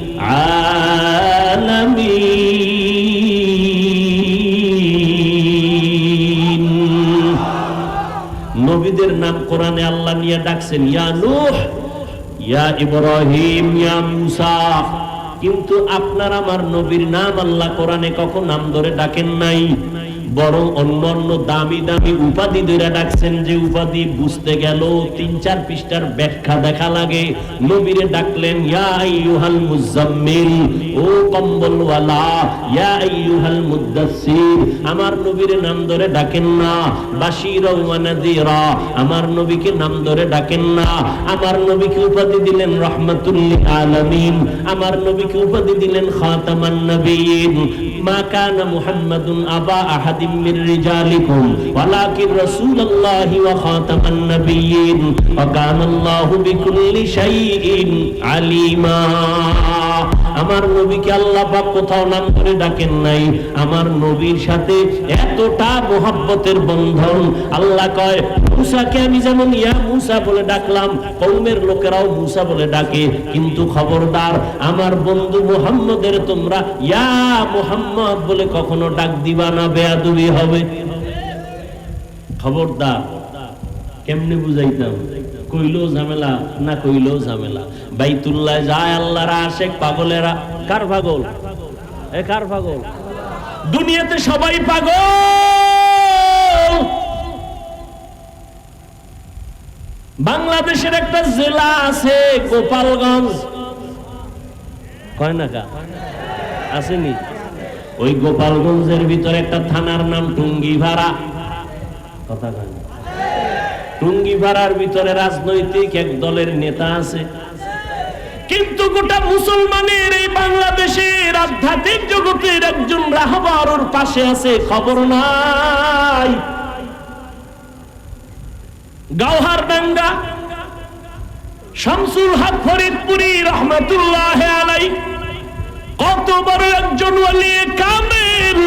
Speaker 1: আলামিন। নবীদের নাম কোরআনে আল্লাহ নিয়ে ডাকছেন, ইয়া নূহ, ইয়া ইব্রাহিম, ইয়া মুসা। কিন্তু আপনার আমার নবীর নাম আল্লাহ কোরআনে কখন নাম ধরে ডাকেন নাই, বরং অন্যান্য দামি দামি উপাধি ধরে ডাকছেন, যে উপাধি বুঝতে গেল ৩-৪ পৃষ্ঠার ব্যাখ্যা দেখা লাগে। নবীরে ডাকলেন ইয়া আইয়ুহাল মুজাম্মিল, ও কম্বলওয়ালা, ইয়া আইয়ুহাল মুদ্দাসসির। আমার নবীরে নাম ধরে ডাকেন না। বাশীরা ওয়া নাযীরা, আমার নবীকে নাম ধরে ডাকেন না। আমার নবীকে উপাধি দিলেন রাহমাতুল লিল আলামিন, আমার নবীকে উপাধি দিলেন খাতামান নবিয়্যিন। মা কানা মুহাম্মাদুন আবা আহাদিম মির রিজালিকুম ওয়ালাকিন রাসূলুল্লাহি ওয়া খাতামান নবিয়্যিন ওয়া কানাল্লাহু বিকুল্লি শাইইন আলিমা। আমার নবীকে আল্লাহ পাক কোথাও নাম করে ডাকেন নাই। আমার নবীর সাথে এতটা মোহাব্বতের বন্ধন, আল্লাহ কয় মুসাকে আমি যেমন ইয়া মুসা বলে ডাকলাম, কওমের লোকেরাও মুসা বলে ডাকে, কিন্তু খবরদার আমার বন্ধু মুহাম্মদের তোমরা ইয়া মুহাম্মদ বলে কখনো ডাক দিবা না, বেয়াদবি হবে। খবরদার। কেমনে বুঝাইতাম? কইলেও ঝামেলা, না কইলেও ঝামেলা। বাইতুল্লাহ যায় আল্লাহর আশিক পাগলেরা। কার পাগল? এ কার পাগল? দুনিয়াতে সবাই পাগল। বাংলাদেশের একটা জেলা আছে গোপালগঞ্জ, কয় না কা আসেনি? ওই গোপালগঞ্জের ভিতরে একটা থানার নাম টুঙ্গিপাড়া। কথা কয় না? টুঙ্গিপাড়ার ভিতরে রাজনৈতিক এক দলের নেতা আছে, কিন্তু গোটা মুসলমানের এই বাংলাদেশের আধ্যাত্মিক জগতের একজন রাহবার ওর পাশে আছে, খবর নাই। গাওহারডাঙ্গা শামসুল হক ফরিদপুরি রহমাতুল্লাহ আলাইহি কত বড় একজন ওয়ালিয়ে কামেল।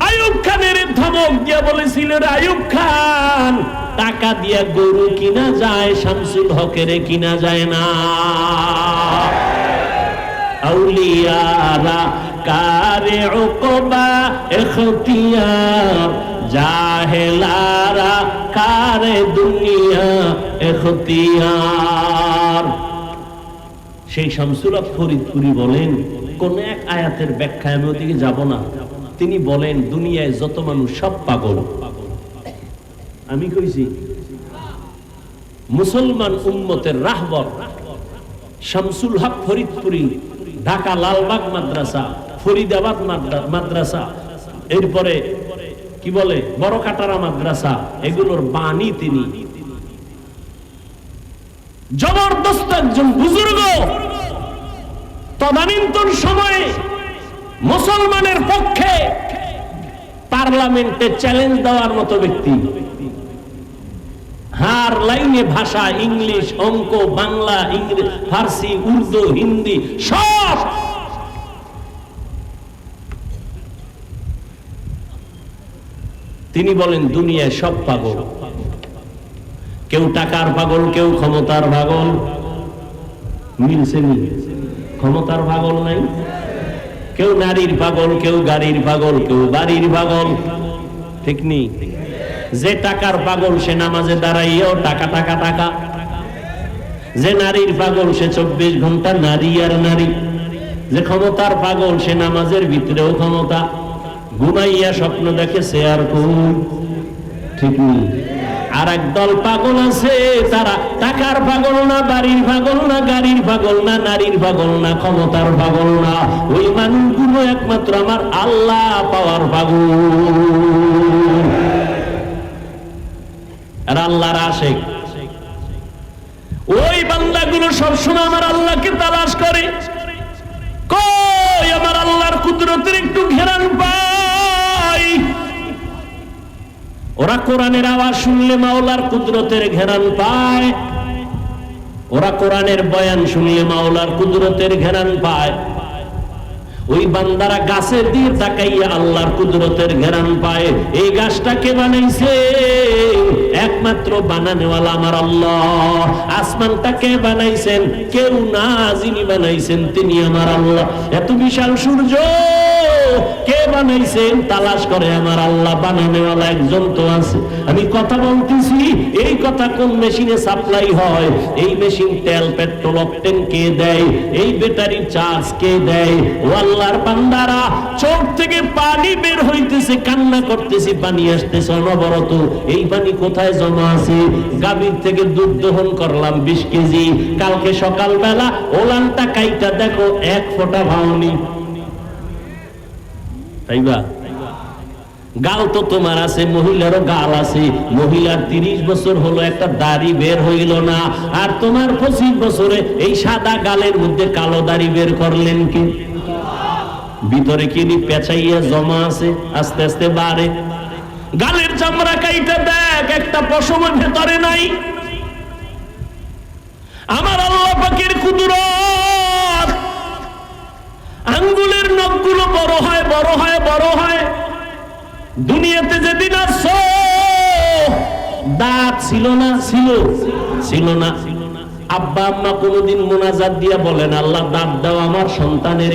Speaker 1: আইয়ুব খানের ধমক দিয়া বলেছিল, আইয়ুব খান টাকা দিয়া গরু কিনা যায়, শামসুল হকের কিনা যায় না। আউলিয়ারা কারে উকবা ইখতিয়ার, জাহেলারা কারে দুনিয়া ইখতিয়ার। সেই শামসুল হক ফরিদপুরি বলেন, কোন এক আয়াতের ব্যাখ্যায় আমি ওদিকে যাব না। তিনি বলেন দুনিয়ায় যত মানুষ সব পাগল। আমি কইছি মুসলমান উম্মতের রাহবর শামসুল হক ফরিদপুরি, ঢাকা লালবাগ মাদ্রাসা, ফরিদাবাদ মাদ্রাসা, এরপরে কি বলে বড় কাটারা মাদ্রাসা, এগুলোর বাণী তিনি। জবরদস্ত একজন বুজুর্গ, তদানীন্তন সময়ে মুসলমানের পক্ষে পার্লামেন্টে চ্যালেঞ্জ দেওয়ার মতো ব্যক্তি। হার লাইনে ভাষা, ইংলিশ, অঙ্ক, বাংলা, ইংরেজি, ফার্সি, উর্দু, হিন্দি সব। তিনি বলেন দুনিয়ায় সব পাগল। কেউ টাকার পাগল, কেউ ক্ষমতার পাগল। মিলছে নি? ক্ষমতার পাগল নাই। কেউ নারীর পাগল, কেউ গাড়ির পাগল, কেউ বাড়ির পাগল, ঠিক নেই? যে টাকার পাগল সে নামাজে দাঁড়াইয়াও টাকা টাকা টাকা, যে নারীর পাগল সে 24 ঘন্টা নারী আর নারী, যে ক্ষমতার পাগল সে নামাজের ভিতরেও ক্ষমতা, ঘুমাইয়া স্বপ্ন দেখে সে আর কোন ঠিক নেই। আর একদল পাগল আছে তারা টাকার পাগল না, বাড়ির পাগল না, গাড়ির পাগল না, নারীর পাগল না, ক্ষমতার পাগল না, ওই মানুষগুলো একমাত্র আমার আল্লাহ পাওয়ার পাগল আর আল্লাহর আশিক। ওই বান্দাগুলো সবসময় আমার আল্লাহকে তালাশ করে, কই আমার আল্লাহর কুদরতের একটু ঘেরান পাই। ওরা কোরআনের আওয়াজ শুনলে মাওলার কুদরতের ঘেরান পায়, ওরা কোরআনের বয়ান শুনলে মাওলার কুদরতের ঘেরান পায়। ওই বান্দারা গাছের দিয়ে তাকাইয়া আল্লাহর কুদরতের ঘেরান পায়। এই গাছটা কে বানাইছে? একমাত্র বানানেওয়ালা আমার আল্লাহ। আসমানটা কে বানাইছেন? কেউ না, যিনি বানাইছেন তিনি আমার আল্লাহ। এত বিশাল সূর্য কে বানাইছেন? তালাশ করে আমার আল্লাহ। বানানেওয়ালা একজন তো আছে। আমি কথা বলতেছি, এই কথা কোন মেশিনে সাপ্লাই হয়? এই মেশিন তেল পেট্রোল অকটেন কে দেয়? এই ব্যাটারি চার্জ কে দেয়? ও আল্লাহর বান্দারা, চোখ থেকে পানি বের হইতেছে, কান্না করতেছি, পানি আসতেছে অনবরত। এই পানি কোথায় জমা আছে? গাভীর থেকে দুধ দহন করলাম 20 কেজি, কালকে সকালবেলা ওলানটা কাইটা দেখো 1 ফোঁটা ভাওনি। তাইবা গাল তো তোমার আছে, মহিলারও গাল আছে। মহিলার 30 বছর হলো একটা দাড়ি বের হইল না, আর তোমার 25 বছরে এই সাদা গালের মধ্যে কালো দাড়ি বের করলেন কি? ভিতরে কি পেঁচাইয়া জমা আছে, আস্তে আস্তে বাড়ে। গালের চামড়া কাইটা দেখ, একটা পশমের ভেতরে নাই। আমার আল্লাহ পাকের কুদরত, আঙ্গুলের নখগুলো বড় হয় বড় হয় বড় হয়। দুনিয়াতে যেদিন আসছো দাঁত ছিল না, ছিল না। আব্বা আম্মা কোনদিন মোনাজাত দিয়া বলেন আল্লাহ দাঁত দাও আমার সন্তানের?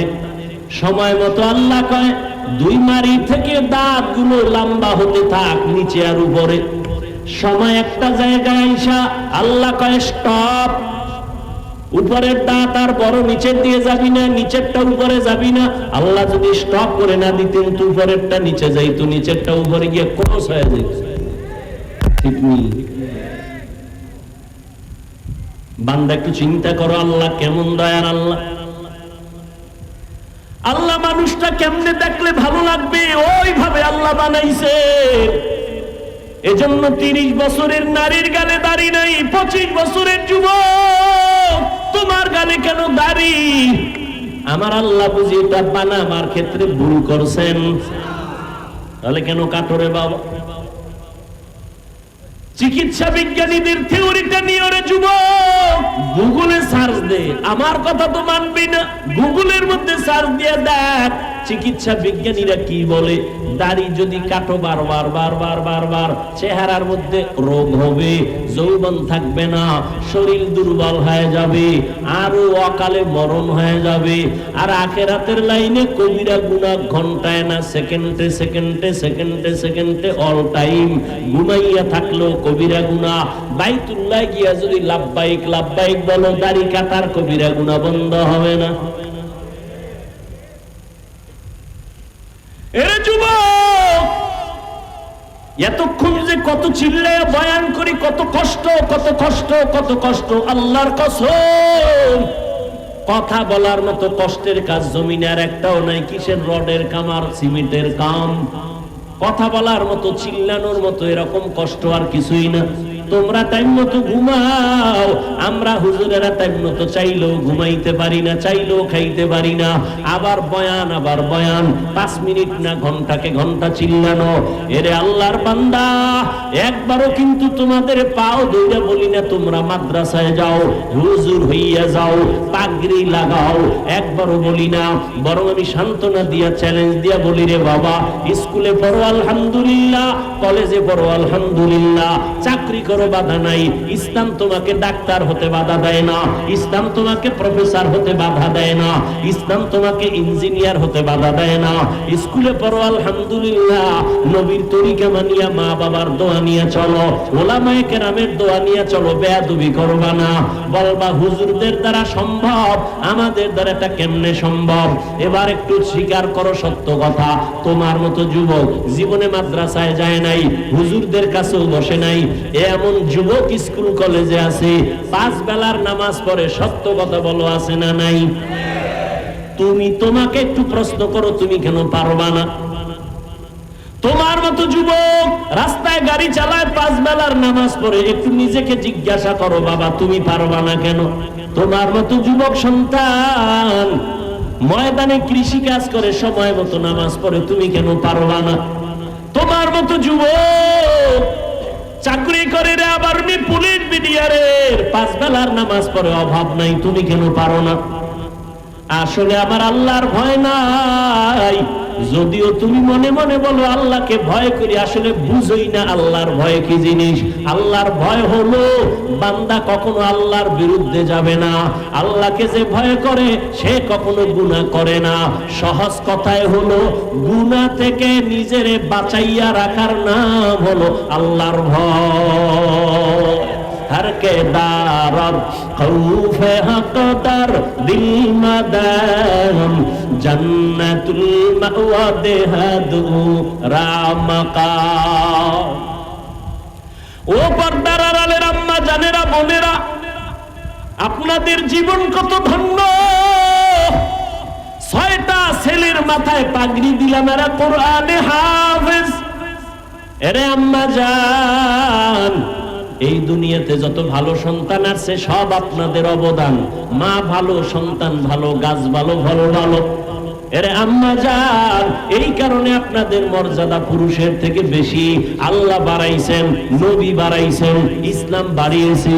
Speaker 1: সময় মতো আল্লাহ কয় 2 মারি থেকে দাঁত গুলো লম্বা হতে থাক, নিচে আর উপরে। সময় একটা জায়গায় আইসা আল্লাহ কয় স্টপ, উপরের দাঁত আর বড়, নিচের দিয়ে যাবি না, নিচেরটা উপরে যাবি না। আল্লাহ যদি স্টপ করে না দিতেন তো উপরেরটা নিচে যাইতো, নিচেরটা উপরে গিয়ে ক্রস হয়ে যেত। ঠিক নেই? বান্দা একটু চিন্তা করো, আল্লাহ কেমন দয়ার আল্লাহ। আল্লাহ মানুষটা কেমনে দেখলে ভালো লাগবে ওইভাবে আল্লাহ বানাইছে। এজন্য 30 বছরের নারীর গালে দাড়ি নাই, 25 বছরের যুবক তোমার গালে কেন দাড়ি? আমার আল্লাহ বুঝি এটা বানাবার ক্ষেত্রে ভুল করছেন। তাহলে কেন কাটরে বাবা? চিকিৎসা বিজ্ঞানীদের থিওরিটা নিয়ে ওরে যুবক গুগলে সার্চ দে। আমার কথা তো মানবি না, গুগলের মধ্যে সার্চ দিয়ে দেখ চিকিৎসা বিজ্ঞানীরা কি বলে। দাড়ি যদি কাটো বারবার বারবার বারবার, চেহারার মধ্যে রোগ হবে, যৌবন থাকবে না, শরীর দুর্বল হয়ে যাবে, আরো অকালে মরণ হয়ে যাবে। আর আখিরাতের লাইনে কবিরা গুনাহ ঘন্টায় না, সেকেন্ডে সেকেন্ডে সেকেন্ডে সেকেন্ডে অল টাইম। ঘুমাইয়া থাকলেও কবিরা গুনাহ। বাইতুল্লাহ গিয়া যদি লাব্বাইক লাব্বাইক বলো, দাড়ি কাটার কবিরা গুনাহ বন্ধ হবে না। এরে যুবক, এতক্ষণ যে কত চিল্লায়া বয়ান করি, কত কষ্ট কত কষ্ট কত কষ্ট। আল্লাহর কসম, কথা বলার মতো কষ্টের কাজ জমিনে আর একটাও নাই। কিসের রডের কাম আর সিমেন্টের কাম? কথা বলার মতো, চিল্লানোর মতো এরকম কষ্ট আর কিছুই না। তোমরা টাইম মতো ঘুমাও, আমরা হুজুরেরা টাইম মতো চাইলেও ঘুমাইতে পারি না, চাইলেও খাইতে পারি না। আবার বয়ান, আবার বয়ান, 5 মিনিট না ঘন্টাকে ঘন্টা চিল্লানো। এরে আল্লাহর বান্দা, একবারও কিন্তু তোমাদের পাও ধইরা বলি না তোমরা মাদ্রাসায় যাও, হুজুর হইয়া যাও, পাগড়ি লাগাও, একবারও বলি না। বরং আমি সান্ত্বনা দিয়া, চ্যালেঞ্জ দিয়া বলি, রে বাবা, স্কুলে পড়ো আলহামদুলিল্লাহ, কলেজে পড়ো আলহামদুলিল্লাহ, চাকরি করো ভিতরে বাধা নাই। ইসলাম তোমাকে ডাক্তার হতে বাধা দেয় না, ইসলাম তোমাকে প্রফেসর হতে বাধা দেয় না, ইসলাম তোমাকে ইঞ্জিনিয়ার হতে বাধা দেয় না। স্কুলে পড়ো আলহামদুলিল্লাহ, নবীর তরিকা মানিয়া মা বাবার দোয়া নিয়ে চলো, ওলামায়ে কেরামের দোয়া নিয়ে চলো, বেয়াদবি করবা না। বলবা হুজুরদের দ্বারা সম্ভব, আমাদের দ্বারা এটা কেমনে সম্ভব? এবার একটু স্বীকার করো সত্য কথা, তোমার মতো যুবক জীবনে মাদ্রাসায় যায় নাই, হুজুরদের কাছেও বসে নাই, এমন যুবক স্কুল কলেজে আছে, 5 বেলার নামাজ পড়ে। সত্য কথা বলো, আছে না নাই? তোমাকে একটু প্রশ্ন করো, তুমি কেন পারবা না? তোমার মতো যুবক রাস্তায় গাড়ি চালায়, 5 বেলার নামাজ পড়ে, একটু নিজেকে জিজ্ঞাসা করো বাবা, তুমি পারবা না কেন? তোমার মতো যুবক সন্তান ময়দানে কৃষি কাজ করে, সময় মতো নামাজ পড়ে, তুমি কেন পারবা না? তোমার মতো যুবক চাকরি করে রে, আবার পুলিশ বিডিআরের, 5 বেলার নামাজ পড়ে, অভাব নাই, তুমি কেন পারো না? আসলে আমার আল্লাহর ভয় নাই। যদিও তুমি মনে মনে বলো আল্লাহকে ভয় করি, আসলে বুঝই না আল্লাহর ভয় কি জিনিস। আল্লাহর ভয় হলো বান্দা কখনো আল্লাহর বিরুদ্ধে যাবে না। আল্লাহকে যে ভয় করে সে কখনো গুনাহ করে না। সহজ কথায় হলো গুনাহ থেকে নিজেরে বাঁচাইয়া রাখার নাম হলো আল্লাহর ভয়। हर के दारब खौफ हक़दार दिल मदाम जन्नतुल मअवा देहदू रामका। ও পর্দার আড়ালের আম্মা জানেরা, বোনেরা, আপনাদের জীবন কত ধন্য। 6টা ছেলের মাথায় পাগড়ি দিলাম, এরা কোরআনে হাফেজ। এরে আম্মা জান, এই দুনিয়াতে যত ভালো সন্তান আছে সব আপনাদের অবদান। মা ভালো, সন্তান ভালো, গাছ ভালো, ফল ভালো। এরে আম্মা জান, এই কারণে আপনাদের মর্যাদা পুরুষের থেকে বেশি। আল্লাহ বাড়াইছেন, নবী বাড়াইছেন, ইসলাম বাড়িয়েছে,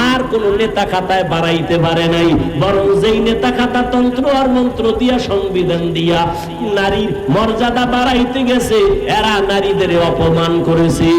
Speaker 1: আর কোন নেতা খাতায় বাড়াইতে পারে নাই। বরং যেই নেতা খাতা তন্ত্র আর মন্ত্র দিয়া, সংবিধান দিয়া নারীর মর্যাদা বাড়াইতে গেছে, এরা নারীদের অপমান করেছে।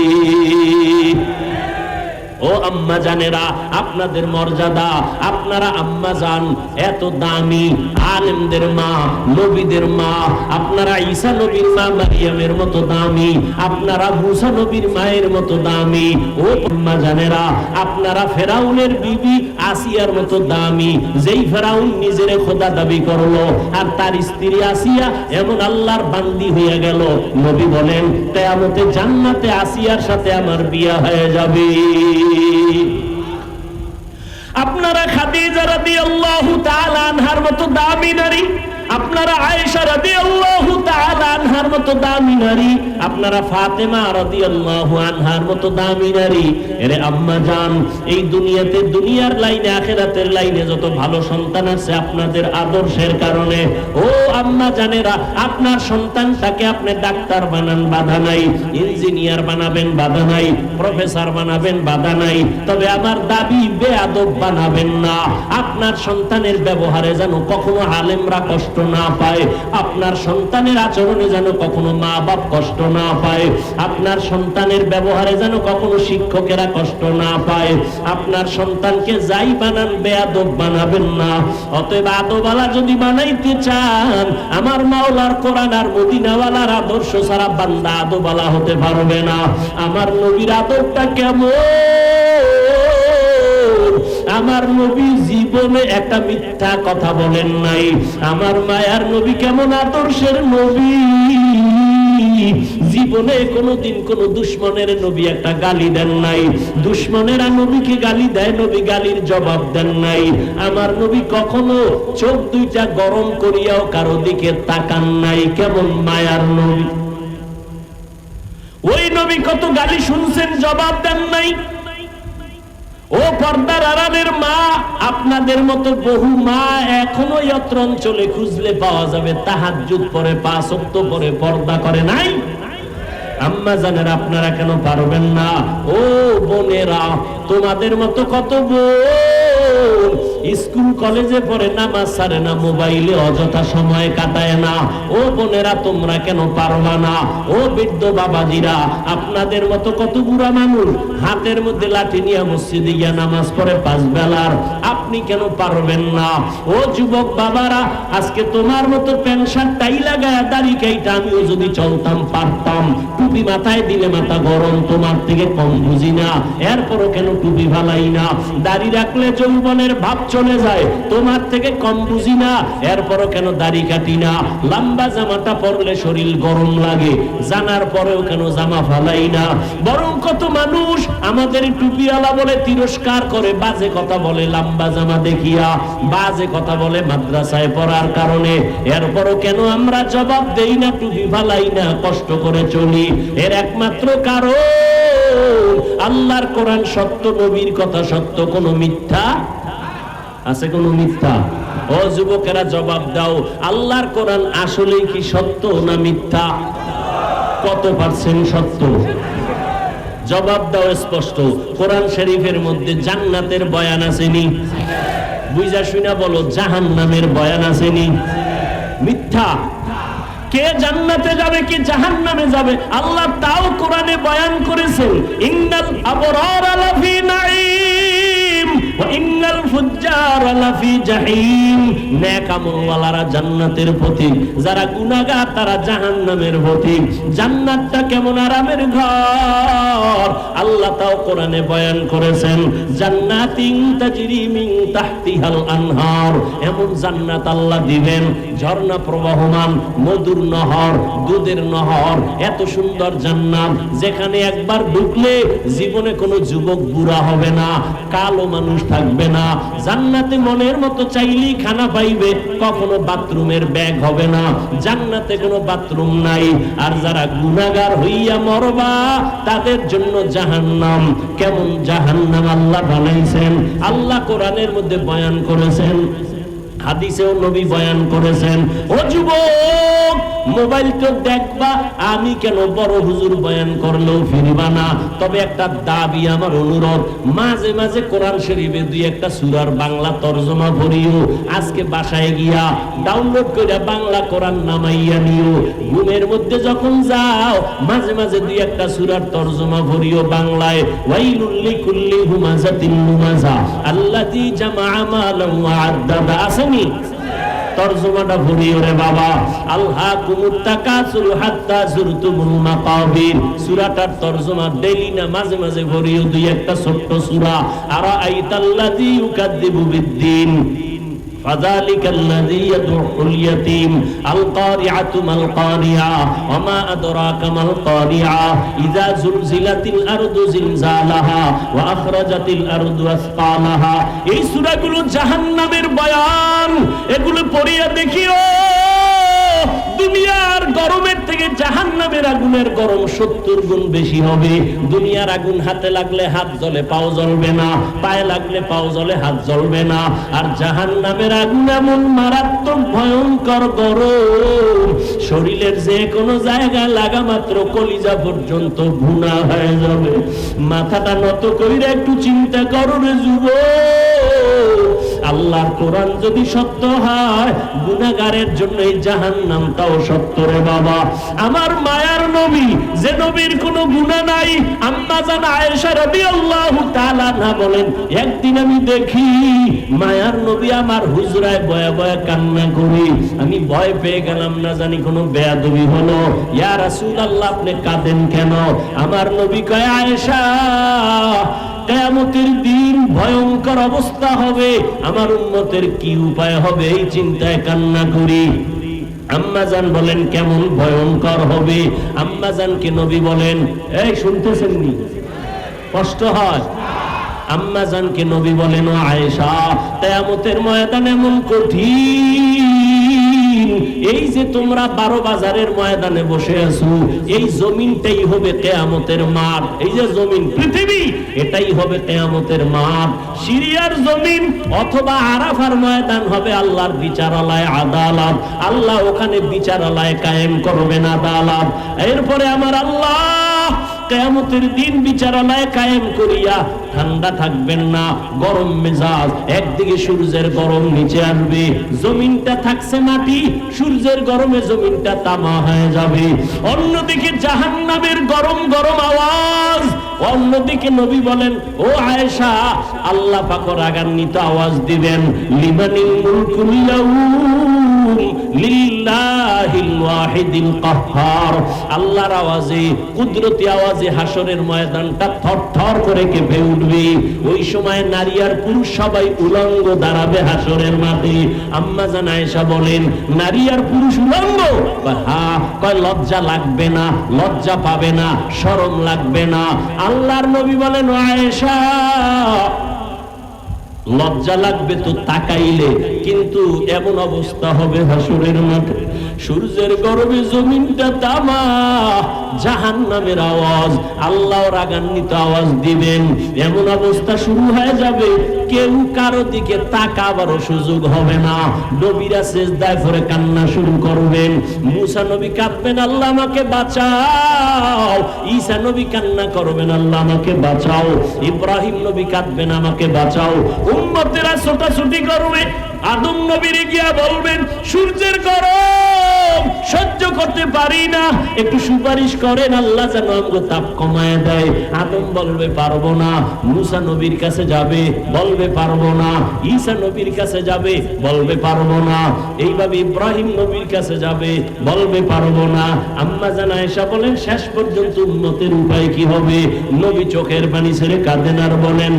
Speaker 1: ও আম্মা জানেরা, আপনাদের মর্যাদা, আপনারা আম্মা জান এত দামি, আলেমদের মা, নবীদের মা। আপনারা ঈসা নবীর মা মারিয়ামের মতো দামি, আপনারা মুসা নবীর মায়ের মতো দামি। ও আম্মা জানেরা, আপনারা ফেরাউনের বিবি আসিয়ার মতো দামি। যেই ফেরাউন নিজেরে খোদা দাবি করলো আর তার স্ত্রী আসিয়া এমন আল্লাহর বান্দি হয়ে গেল, নবী বলেন কিয়ামতে জান্নাতে আসিয়ার সাথে আমার বিয়ে হয়ে যাবে। আপনারা খাদিজা রাদিয়াল্লাহু তাআলা আনহার মতো দামি নারী, আপনারা আয়েশা রাদিয়াল্লাহু তাআলা আনহার মতো দামি নারী, আপনারা ফাতেমা রাদিয়াল্লাহু আনহার মতো দামি নারী। এরে আম্মা জান, এই দুনিয়াতে, দুনিয়ার লাইনে, আখিরাতের লাইনে যত ভালো সন্তান আছে আপনাদের আদর্শের কারণে। ও আম্মা জানেরা, আপনার সন্তানটাকে আপনি ডাক্তার বানান, বাধা নাই, ইঞ্জিনিয়ার বানাবেন, বাধা নাই, প্রফেসর বানাবেন, বাধা নাই, তবে আমার দাবি বেয়াদব বানাবেন না। আপনার সন্তানের ব্যবহারে যেন কখনো আলেমরা কষ্ট না পায়, আপনার সন্তানের আচরণে যেন কখনো মা বাপ কষ্ট না পায়, আপনার সন্তানের ব্যবহারে যেন কখনো শিক্ষকেরা কষ্ট না পায়। আপনার সন্তানকে যাই বানান, বেয়াদব বানাবেন না। অতএব আদবওয়ালা যদি বানাইতে চান, আমার মাওলার কোরআন আর মদিনাওয়ালার আদর্শ ছাড়া বান্দা আদবওয়ালা হতে পারবে না। আমার নবীর আদবটা কেমন? আমার নবী জীবনে একটা মিথ্যা কথা বলেন নাই। আমার মায়ার নবী কেমন আদর্শের নবী, জীবনে কোনদিন কোন দুশ্মনের নবী একটা গালি দেন নাই। দুশ্মনেরা নবীকে গালি দেয়, নবী গালির জবাব দেন নাই। আমার নবী কখনো চোখ দুইটা গরম করিয়াও কারো দিকে তাকান নাই। কেমন মায়ার নবী! ওই নবী কত গালি শুনছেন, জবাব দেন নাই। ও পর্দার আড়ালের মা, আপনাদের মতো বহু মা এখনো অত্র অঞ্চলে খুঁজলে পাওয়া যাবে তাহাজ্জুদ পড়ে, 5 ওয়াক্ত পড়ে, পর্দা করে নাই। আম্মা জানেন, আপনারা কেন পারবেন না? ও বোনেরা, তোমাদের মতো কত বোন স্কুল কলেজে পড়ে, নামাজ ছাড়ে না, মোবাইলে অযথা সময় কাটায় না। ও বোনেরা, তোমরা কেন পারবা না? ও বৃদ্ধ বাবাজিরা, আপনাদের মতো কত বুড়া মানুষ হাতের মধ্যে লাঠি নিয়ে মসজিদে গিয়া নামাজ পড়ে 5 বেলার, আপনি কেন পারবেন না? ও যুবক বাবারা, আজকে তোমার মতো প্যান্ট শার্ট টাই লাগায় দাড়ি কাইটা আমিও যদি চলতাম পারতাম। টুপি মাথায় দিলে মাথা গরম, তোমার থেকে কম বুঝি না, এরপরও কেন টুপি ভালাই না? দাড়ি রাখলে যৌবনের ভাব চলে যায়, তোমার থেকে কম বুঝি না, এরপরও কেন দাড়ি কাটি না? লম্বা জামাটা পরলে শরীর গরম লাগে, জানার পরেও কেন জামা ফালাই না? বরং কত মানুষ আমাদের টুপিওয়ালা বলে তিরস্কার করে, বাজে কথা বলে লম্বা জামা দেখিয়া, বাজে কথা বলে মাদ্রাসায় পড়ার কারণে, এরপরও কেন আমরা জবাব দেই না, টুপি ফালাই না, কষ্ট করে চলি? এর একমাত্র কারণ আল্লাহর কোরআন সত্য, নবীর কথা সত্য, কোন মিথ্যা আছে? কোন মিথ্যা? ও যুবকেরা, জবাব দাও, আল্লাহর কোরআন আসলেই কি সত্য না মিথ্যা? কত পার্সেন্ট সত্য? জবাব দাও স্পষ্ট। কোরআন শরীফের মধ্যে জান্নাতের বয়ান আসেনি? বুঝা শুনা বলো, জাহান্নামের বয়ান আসেনি? মিথ্যা। কে জান্নাতে যাবে, কে জাহান্নামে যাবে, আল্লাহ তাও কোরআনে বয়ান করেছেন। ইন্নাল আবরারা লাফি নাঈম ওয়া ইন্নাল ফুজ্জারা লাফি জাহিম। নেক আমলওয়ালারা জান্নাতের পথিক, যারা গুনাহগার তারা জাহান্নামের পথিক। জান্নাতটা কেমন আরামের ঘর, আল্লাহ তাও কোরআনে বয়ান করেছেন। জান্নাতিন তাজরি মিন তাহতিহাল আনহার, এমন জান্নাত আল্লাহ দিবেন, ঝর্ণা প্রবাহমান, মধুর নহর, দুধের নহর, এত সুন্দর জান্নাত যেখানে একবার ঢুকলে জীবনে কোনো যুবক বুড়া হবে না, কালো মানুষ থাকবে না। জান্নাতে মনের মতো চাইলেই খানা পাইবে, কখনো বাথরুমের ব্যাগ হবে না, জান্নাতে কোনো বাথরুম নাই। আর যারা গুনাহগার হইয়া মরবা তাদের জন্য জাহান্নাম। কেমন জাহান্নাম আল্লাহ বানাইছেন, আল্লাহ কোরআনের মধ্যে বয়ান করেছেন, হাদিসেও নবী বয়ান করেছেন। ও যুবক, মোবাইল তো দেখবা, আমি কেন বড় হুজুর বয়ান করলেও ফিরবা না। তবে একটা দাবি, আমার অনুরোধ, মাঝে মাঝে কোরআন শরীফে 2-1 সূরার বাংলা তরজমা পড়িও। আজকে বাসায় গিয়া ডাউনলোড করে বাংলা কোরআন নামাইয়া নিও। ঘুমের মধ্যে যখন যাও মাঝে মাঝে 2-1 সূরার তরজমা পড়িও বাংলায়। ওয়াইলুল লিকুল্লি হুমাযাতিন লুমাযা আল্লাযী জামাআ মালান ওয়া আদ্দাদা। আসেনি? তরজমাটা পড়িও রে বাবা। আলহাকুমুত তাকাসুর হাত্তা যুরতুমুল মাকাবির, সূরাটার তরজমা ডেইলি না মাঝে মাঝে পড়িও 2-1 ছোট্ট সূরা। আরাআইতাল্লাযী ইউকাযযিবু বিদ্দীন ফাযালিকাল্লাযী ইয়াদউল ইয়াতীম। আল কারিআতু মাল কারিআ ওয়া আদরাকা মাল কারিআ ইযা যুলজিলাতিল আরদু জিলজালাহা ওয়া আখরাজাতিল আরদু আসকালাহা। এই সূরাগুলো জাহান্নামের বয়ান, এগুলো পড়িয়া দেখিও। দুনিয়ার গরমের থেকে জাহান্নামের আগুনের গরম 70 গুণ বেশি হবে। দুনিয়ার আগুন হাতে লাগলে হাত জ্বলে, পাও জ্বলবে না, পায়ে লাগলে পাও জ্বলে, হাত জ্বলবে না। আর জাহান্নামের আগুন এমন মারাত্মক ভয়ঙ্কর গরম, শরীরের যে কোনো জায়গায় লাগা মাত্র কলিজা পর্যন্ত ভুনা হয়ে যাবে। মাথাটা নত কইরা একটু চিন্তা করো রে যুবক, আল্লাহর কোরআন যদি সত্য হয়, গুনাহগারের জন্য এই জাহান্নামটাও সত্য রে বাবা। আমার মায়ার নবী, যে নবীর কোনো গুনাহ নাই, আম্মা জান আয়েশা রাদিয়াল্লাহু তাআলা না বলেন, একদিন আমি দেখি মায়ার নবী আমার হুজরায় বয়া বয়া কান্না করি। আমি ভয় পেয়ে গেলাম, না জানি কোনো বেয়াদবি হলো। ইয়া রাসূলুল্লাহ, আপনি কাঁদেন কেন? আমার নবী কয়, আয়েশা, কিয়ামতের দিন ভয়ঙ্কর অবস্থা হবে, আমার উম্মতের কি উপায় হবে এই চিন্তায় কান্না করি। আম্মা জান বলেন, কেমন ভয়ঙ্কর হবে? আম্মা জানকে নবী বলেন, এই শুনতেছেন নি? কষ্ট হয়? আম্মা জানকে নবী বলেন, ও আয়েশা, কিয়ামতের ময়দান এমন কঠিন, এই যে তোমরা 12 বাজারের ময়দানে বসে আছো, এই জমিনটাই হবে কিয়ামতের মাঠ। এই যে জমিন, পৃথিবী, এটাই হবে কিয়ামতের মাঠ। সিরিয়ার জমিন অথবা আরাফার ময়দান হবে আল্লাহর বিচারালয়, আদালত। আল্লাহ ওখানে বিচারালয় কায়েম করবেন, আদালত। এরপরে আমার আল্লাহ কিয়ামতের দিন বিচারালয় কায়েম করিয়া ঠান্ডা থাকবেন না, গরম মেজাজ। একদিকে সূর্যের গরম নিচে আসবে, জমিনটা থাকছে মাটি, সূর্যের গরমে জমিনটা তামা হয়ে যাবে। অন্যদিকে জাহান্নামের গরম গরম আওয়াজ। অন্যদিকে নবী বলেন, ও আয়েশা, আল্লাহ পাক রাগান্বিত আওয়াজ দিবেন, লিমানিল মুলকুল ইয়াউম লিল্লাহিল ওয়াহিদিল কাহ্হার। আল্লাহর আওয়াজে, কুদরতি আওয়াজে হাসরের ময়দানটা থরথর করে কেঁপে উঠবে। ওই সময় নারী আর পুরুষ সবাই উলঙ্গ দাঁড়াবে হাসরের মাঠে। আম্মা জান আয়েশা বলেন, নারী আর পুরুষ উলঙ্গ? হ্যাঁ। কয় লজ্জা লাগবে না? লজ্জা পাবে না? শরম লাগবে না? আল্লাহর নবী বলেন, আয়েশা, লজ্জা লাগবে তো তাকাইলে, কিন্তু এমন অবস্থা হবে হাসরের মাঠে, সূর্যের গরমে জমিনটা তামা, জাহান্নামের আওয়াজ, আল্লাহ রাগান্বিত আওয়াজ দিবেন। এমন অবস্থা শুরু হয়ে যাবে, কেউ কারো দিকে তাকাবারও সুযোগ হবে না। নবীরা সিজদায় পড়ে কান্না শুরু করবেন। মুসা নবী কাঁদবেন, আল্লাহ আমাকে বাঁচাও। ঈসা নবী কান্না করবেন, আল্লাহ আমাকে বাঁচাও। ইব্রাহিম নবী কাঁদবেন, আমাকে বাঁচাও। উম্মতেরা ছোটাছুটি করবে। আদম নবীর গিয়া বলবেন, সূর্যের গরম সহ্য করতে পারি না, একটু সুপারিশ করেন, আল্লাহ যেন আমগো তাপ কমায় দেয়। আদম বলবে পারবো না। মুসা নবীর কাছে যাবে, বলবে পারবো না। ঈসা নবীর কাছে যাবে, বলবে পারবো না। এইভাবে ইব্রাহিম নবীর কাছে যাবে, বলবে পারবো না। আম্মা জান আয়েশা বলেন, শেষ পর্যন্ত উম্মতের উপায় কি হবে? নবী চোখের পানি ছেড়ে কাঁদেন আর বলেন,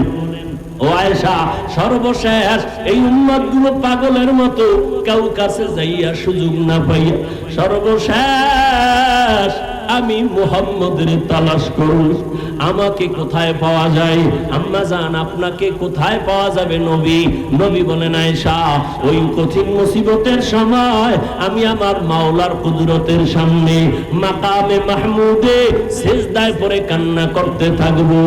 Speaker 1: ও আয়েশা, সর্বশেষ এই উম্মতগুলো পাগলের মতো কাউ কাছে যাইয়া সুযোগ না পাইয়া সর্বশেষ আমি মুহাম্মদের তালাশ করুন, আমাকে কোথায় পাওয়া যায়? আম্মা জান, আপনাকে কোথায় পাওয়া যাবে নবী? নবী বলেন, আয়েশা, ওই কঠিন মুসিবতের সময় আমি আমার মাওলার কুদরতের সামনে মাকামে মাহমুদে সিজদায় পড়ে কান্না করতে থাকবো।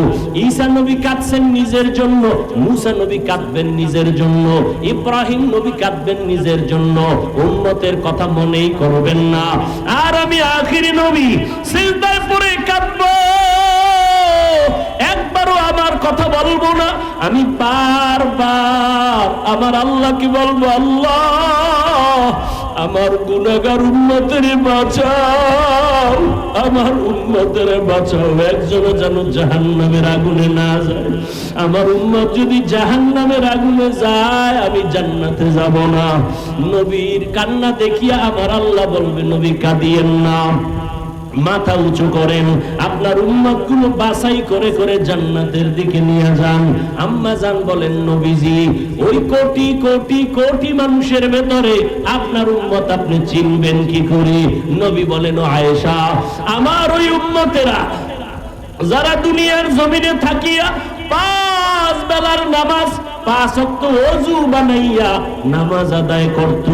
Speaker 1: ঈসা নবী কাঁদছেন নিজের জন্য, মুসা নবী কাঁদবেন নিজের জন্য, ইব্রাহিম নবী কাঁদবেন নিজের জন্য, উম্মতের কথা মনেই করবেন না। আর আমি আখিরি নবী সিজদায় পড়ে কাঁদবো, একবারও আমার কথা বলবো না। আমি বারবার আমার আল্লাহকে বলবো, আল্লাহ, আমার গুনাহগার উম্মতের বাঁচাও, আমার উম্মতের বাঁচাও, একজনও যেন জাহান্নামের আগুনে না যায়। আমার উম্মত যদি জাহান্নামের আগুনে যায়, আমি জান্নাতে যাব না। নবীর কান্না দেখিয়া আমার আল্লাহ বলবে, নবী কাঁদিয়েন না, মাথা উঁচু করেন, আপনার উম্মতগুলো বাছাই করে করে জান্নাতের দিকে নিয়ে যান। আম্মা জান বলেন, নবীজি, ওই কোটি কোটি কোটি মানুষের ভেতরে আপনার উম্মত আপনি চিনবেন কি করে? নবী বলেন, ও আয়েশা, আমার ওই উম্মতেরা যারা দুনিয়ার জমিনে থাকিয়া 5 বেলার নামাজ, 5 ওয়াক্ত ওযু বানাইয়া নামাজ আদায় করত,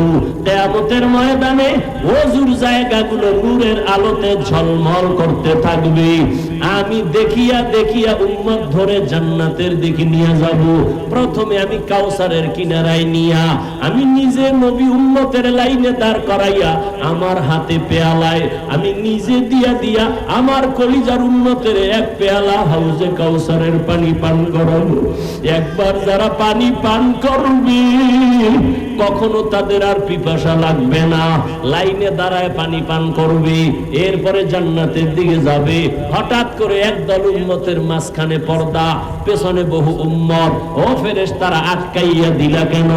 Speaker 1: কিয়ামতের ময়দানে ওযুর জায়গাগুলো নূরের আলোতে ঝলমল করতে থাকবে। আমি দেখিয়া দেখিয়া উম্মত ধরে জান্নাতের দিকে নিয়ে যাব। প্রথমে আমি কাউসারের কিনারায় নিয়া আমি নিজে নবী উম্মতের লাইনে দাঁড় করাইয়া আমার হাতে পেয়ালায় আমি নিজে দিয়া দিয়া আমার কলিজার উম্মতের এক পেয়ালা হাউজে কাউসারের পানি পান করাবো। একবার যারা পানি পান করবে, কখনো তাদের আর পিপাসা লাগবে না, লাইনে দাঁড়ায় পানি পান করবে, এরপরে জান্নাতের দিকে যাবে। হঠাৎ করে একদল উম্মতের মাঝখানে পর্দা, পেছনে বহু উম্মত। ও ফেরেশতারা, আটকাইয়া দিলা কেন?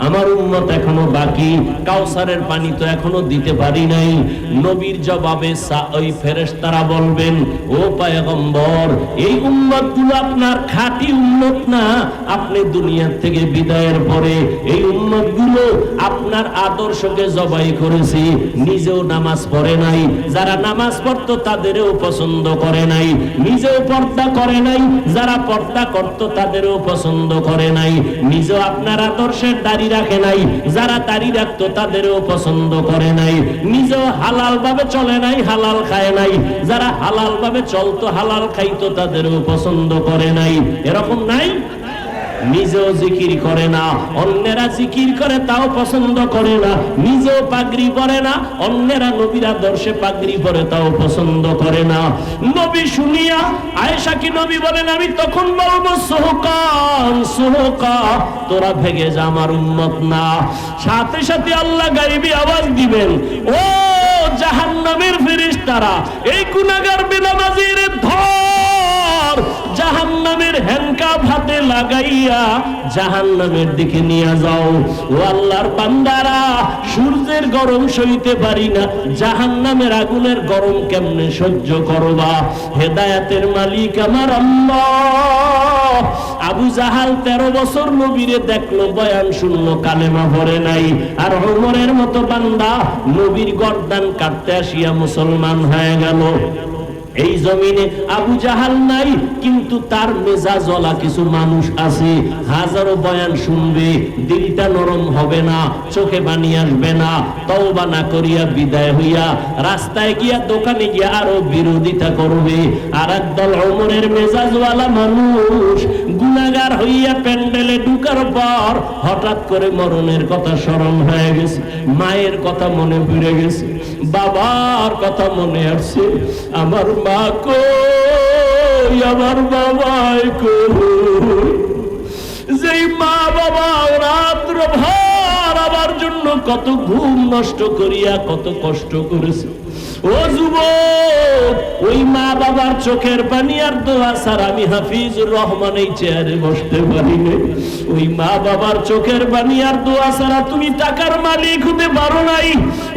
Speaker 1: আমার উম্মত এখনো বাকি, কাউসারের পানি তো এখনো দিতে পারি নাই। নবীর জবাবে ওই ফেরেশতারা বলবেন, ও পয়গম্বর, এই উম্মতগুলো আপনার খাঁটি উম্মত না। আপনি দুনিয়া থেকে বিদায়ের পরে এই উম্মতগুলো আপনার আদর্শকে জবাই করেছি, নিজেও নামাজ পড়ে নাই, যারা নামাজ পড়তো তাদেরও পছন্দ করে নাই, নিজেও পর্দা করে নাই, যারা পর্দা করতো তাদেরও পছন্দ করে নাই, নিজেও আপনার আদর্শের দাঁড়িয়ে রাখে নাই, যারা দাড়ি রাখতো তাদেরও পছন্দ করে নাই, নিজেও হালাল ভাবে চলে নাই, হালাল খায় নাই, যারা হালাল ভাবে চলতো হালাল খাইতো তাদেরও পছন্দ করে নাই। এরকম নাই? নিজেও জিকির করে না, অন্যেরা জিকির করে তাও পছন্দ করে না, নিজেও পাগড়ি পরে না, অন্যেরা নবীর আদর্শে পাগড়ি পরে তাও পছন্দ করে না। নবী শুনিয়া আয়েশা কি নবী বলেন, আমি তখন বলবো সোহকান সোহকা, তোরা ভেগে যা, আমার উম্মত না। সাথে সাথে আল্লাহ গায়বী আওয়াজ দিবেন, ও জাহান্নামের ফেরেশতারা, এই গুনাহগার বেনামাজির ধর, জাহান্নামের হ্যান্ডকাপ হাতে লাগাইয়া জাহান্নামের দিকে নিয়ে যাও। ও আল্লাহর বান্দারা, সূর্যের গরম সইতে পারি না, জাহান্নামের আগুনের গরম কেমনে সহ্য করবা? হেদায়েতের মালিক আমার আল্লাহ। আবু জাহাল 13 বছর নবীরে দেখলো, বয়ান শুনলো, কালেমা পড়ে নাই। আর ওমরের মতো বান্দা নবীর গর্দান কাটতে আসিয়া মুসলমান হয়ে গেল। এই জমিনে আবু জাহাল নাই, কিন্তু তার মেজাজওয়ালা কিছু মানুষ আছে। হাজারো বয়ান শুনবে, দিলটা নরম হবে না, চোখে পানি আসবে না, তওবা না করিয়া বিদায় হইয়া রাস্তায় গিয়া দোকানে গিয়া আরো বিরোধিতা করবে। আর একদল ওমরের মেজাজওয়ালা মানুষ গুনাহগার হইয়া প্যান্ডেলে ঢুকার পর হঠাৎ করে মরণের কথা স্মরণ হয়ে গেছে, মায়ের কথা মনে পড়ে গেছে, বাবার কথা মনে আসছে। আমার মা কই, আমার বাবাই কই? যেই মা বাবা রাত্র ভর আমার জন্য কত ঘুম নষ্ট করিয়া কত কষ্ট করেছে। ও যুবক, ওই মা বাবার চোখের পানি আর দোয়া ছাড়া আমি হাফিজুর রহমান এই চেয়ারে বসতে পারি না। ওই মা বাবার চোখের পানি আর দোয়া ছাড়া তুমি টাকার মালিক হতে পারো নাই।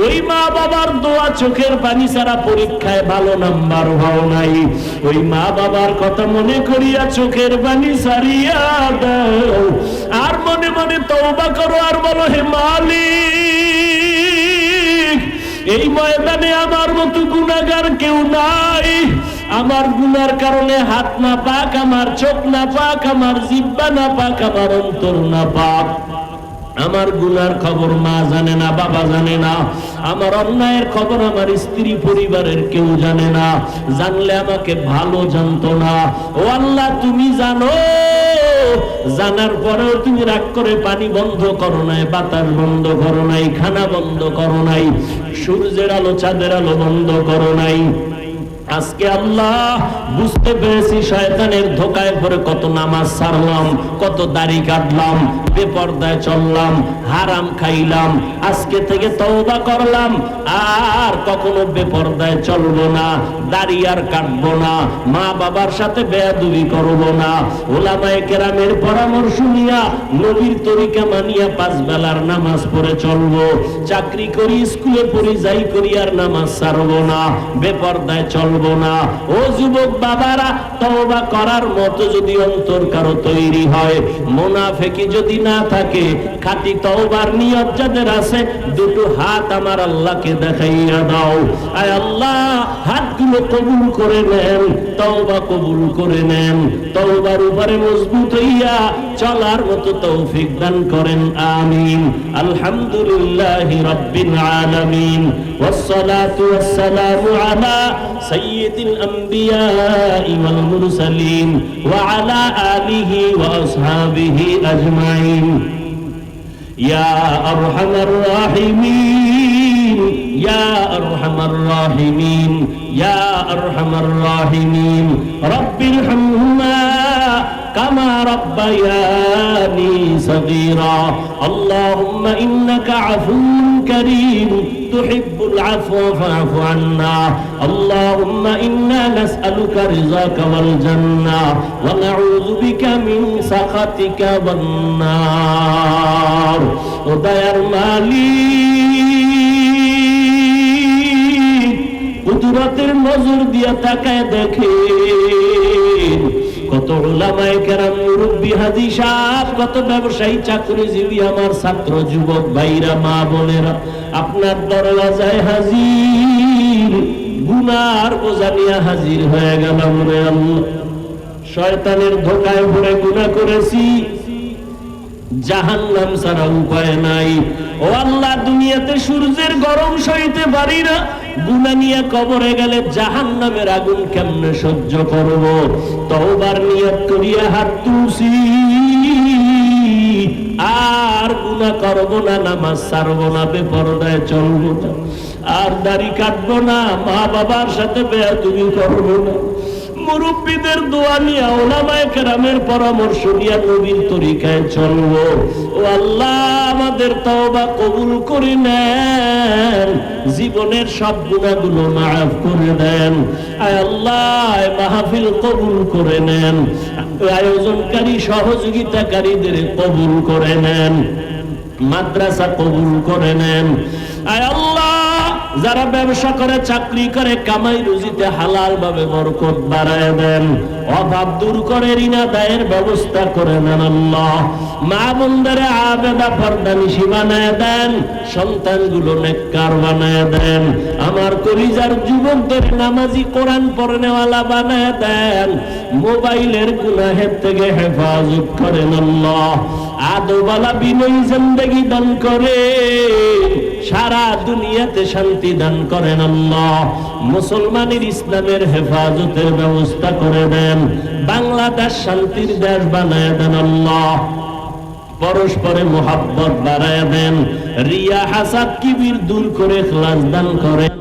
Speaker 1: ওই মা বাবার দোয়া চোখের পানি ছাড়া পরীক্ষায় ভালো নাম্বার হও নাই। ওই মা বাবার কথা মনে করিয়া চোখের পানি ছাড়িয়া দাও, আর মনে মনে তওবা করো, আর বলো, হে মালিক, এই ময়দানে আমার মতো গুনাহগার কেউ নাই। আমার গুনার কারণে হাত না পাক, আমার চোখ না পাক, আমার জিহ্বা না পাক, আমার অন্তর না পাক। আমার গুনার খবর মা জানে না, বাবা জানে না। আমার অন্যায়ের খবর আমার স্ত্রী পরিবারের কেউ জানে না। জানলে আমাকে ভালো জানতো না। ও আল্লাহ, তুমি জানো, জানার পরেও তুমি রাগ করে পানি বন্ধ করো নাই, বাতাস বন্ধ করো নাই, খানা বন্ধ করো নাই, সূর্যের আলো চাঁদের আলো বন্ধ করো নাই। আজকে আল্লাহ বুঝতে পেরেছি শয়তানের ধোকায় পড়ে কত নামাজ ছাড়লাম, কত দাড়ি কাটলাম, বেপরদায় চললাম, হারাম খাইলাম। আজকে থেকে তওবা করলাম, আর কখনো বেপরদায় চলবো না, দাড়ি আর কাটবো না, মা বাবার সাথে বেয়াদবি করবো না। ওলামায়ে কেরামের পরামর্শ নিয়া নবীর তরিকা মানিয়া 5 বেলার নামাজ পড়ে চলবো। চাকরি করি, স্কুলে পড়ি, যাই করি, আর নামাজ ছাড়বো না, বেপরদায় চলবো না। ও যুবক বাবারা, তওবা করার মতো যদি অন্তর কারো তৈরি হয়, মুনাফিকি যদি না থাকে, খাঁটি তওবার নিয়ত যাদের আছে, দুটো হাত আমার আল্লাহকে দেখাইয়া দাও। আয় আল্লাহ, হাতগুলো কবুল করে নেন, তওবা কবুল করে নেন, তওবার উপরে মজবুত হইয়া চলার মতো তৌফিক দান করেন, আমিন। আলহামদুলিল্লাহি রাব্বিল আলামিন, ওয়াসসালাতু ওয়াসসালামু আলা সাইয়্যিদিল আমবিয়াই ওয়াল মুরসালিন ওয়া আলা আলিহি ওয়া আসহাবিহি আজমাইন। ইয়া আরহামার রাহিমিন, ইয়া আরহামার রাহিমিন, ইয়া আরহামার রাহিমিন, রব্বির হামহুমা কামা রাব্বায়ানি সগীরা। আল্লাহুম্মা ইন্নাকা আফুউন কারীম তুহিব্বুল আফওয়া ফা'ফু আন্না। আল্লাহুম্মা ইন্না নাসআলুকা রিযাকা ওয়াল জান্নাহ ওয়া নাউযু বিকা মিন সাখাতিকা ওয়ান নার। ও দয়ার মালিক, কুদরতের নজর দিয়া তাকায় দেখেন কত উলামায়ে কেরাম, মুরব্বি, হাজী সাহেব, কত ব্যবসায়ী, চাকরিজীবী, আমার ছাত্র যুবক ভাইরা, মা বোনেরা আপনার দরওয়াজায় হাজির, গুনার বোঝা নিয়ে হাজির হয়ে গেলাম রে আল্লাহ। শয়তানের ধোকায় পড়ে গুনাহ করেছি, জাহান্নাম ছাড়া উপায় নাই। ও আল্লাহ, দুনিয়াতে সূর্যের গরম সইতে পারি না, গুনাহ নিয়ে কবরে গেলে জাহান্নামের আগুন কেমনে সহ্য করব? তওবার নিয়ত করিয়া হাত তুলছি, আর গুনাহ করব না, নামাজ ছাড়ব না, বেপরদায় চলব না, আর দাড়ি কাটবো না, মা বাবার সাথে বেয়াদবি করব না, মুরব্বীদের দোয়া নিয়ে উলামায়ে কেরামের পরামর্শ নিয়ে নবীর তরিকায় চলবো। ও আল্লাহ, আমাদের তওবা কবুল করে নেন, জীবনের সব গুনাহগুলো মাফ করে দেন। আয় আল্লাহ, মাহফিল কবুল করে নেন, আয়োজনকারী সহযোগিতাকারীদের কবুল করে নেন, মাদ্রাসা কবুল করে নেন। আয় আল্লাহ, যারা ব্যবসা করে, চাকরি করে, কামাই রুজিতে হালাল ভাবে বরকত বাড়ায় দেন, অভাব দূর করে ঋণ আদায়ের ব্যবস্থা করে দেন। আল্লাহ, মা বোনদের আবেদা পর্দানিশী বানায় দেন, সন্তানগুলো নেককার বানায় দেন, আমার কলিজার যুবকদের নামাজি কোরআন পড়নেওয়ালা বানায় দেন, মোবাইলের গুনাহের থেকে হেফাজত করেন। আল্লাহ, আদবালা বিনয়ী জিন্দেগি দান করে সারা দুনিয়াতে শান্তি দান করেন। আল্লাহ, মুসলমানের ইসলামের হেফাজতের ব্যবস্থা করে দেন, বাংলাদেশ শান্তির দেশ বানায় দেন। আল্লাহ, পরস্পরে মোহাব্বত বাড়ায় দেন, রিয়া হাসাদ কিবির দূর করে ইখলাস দান করেন।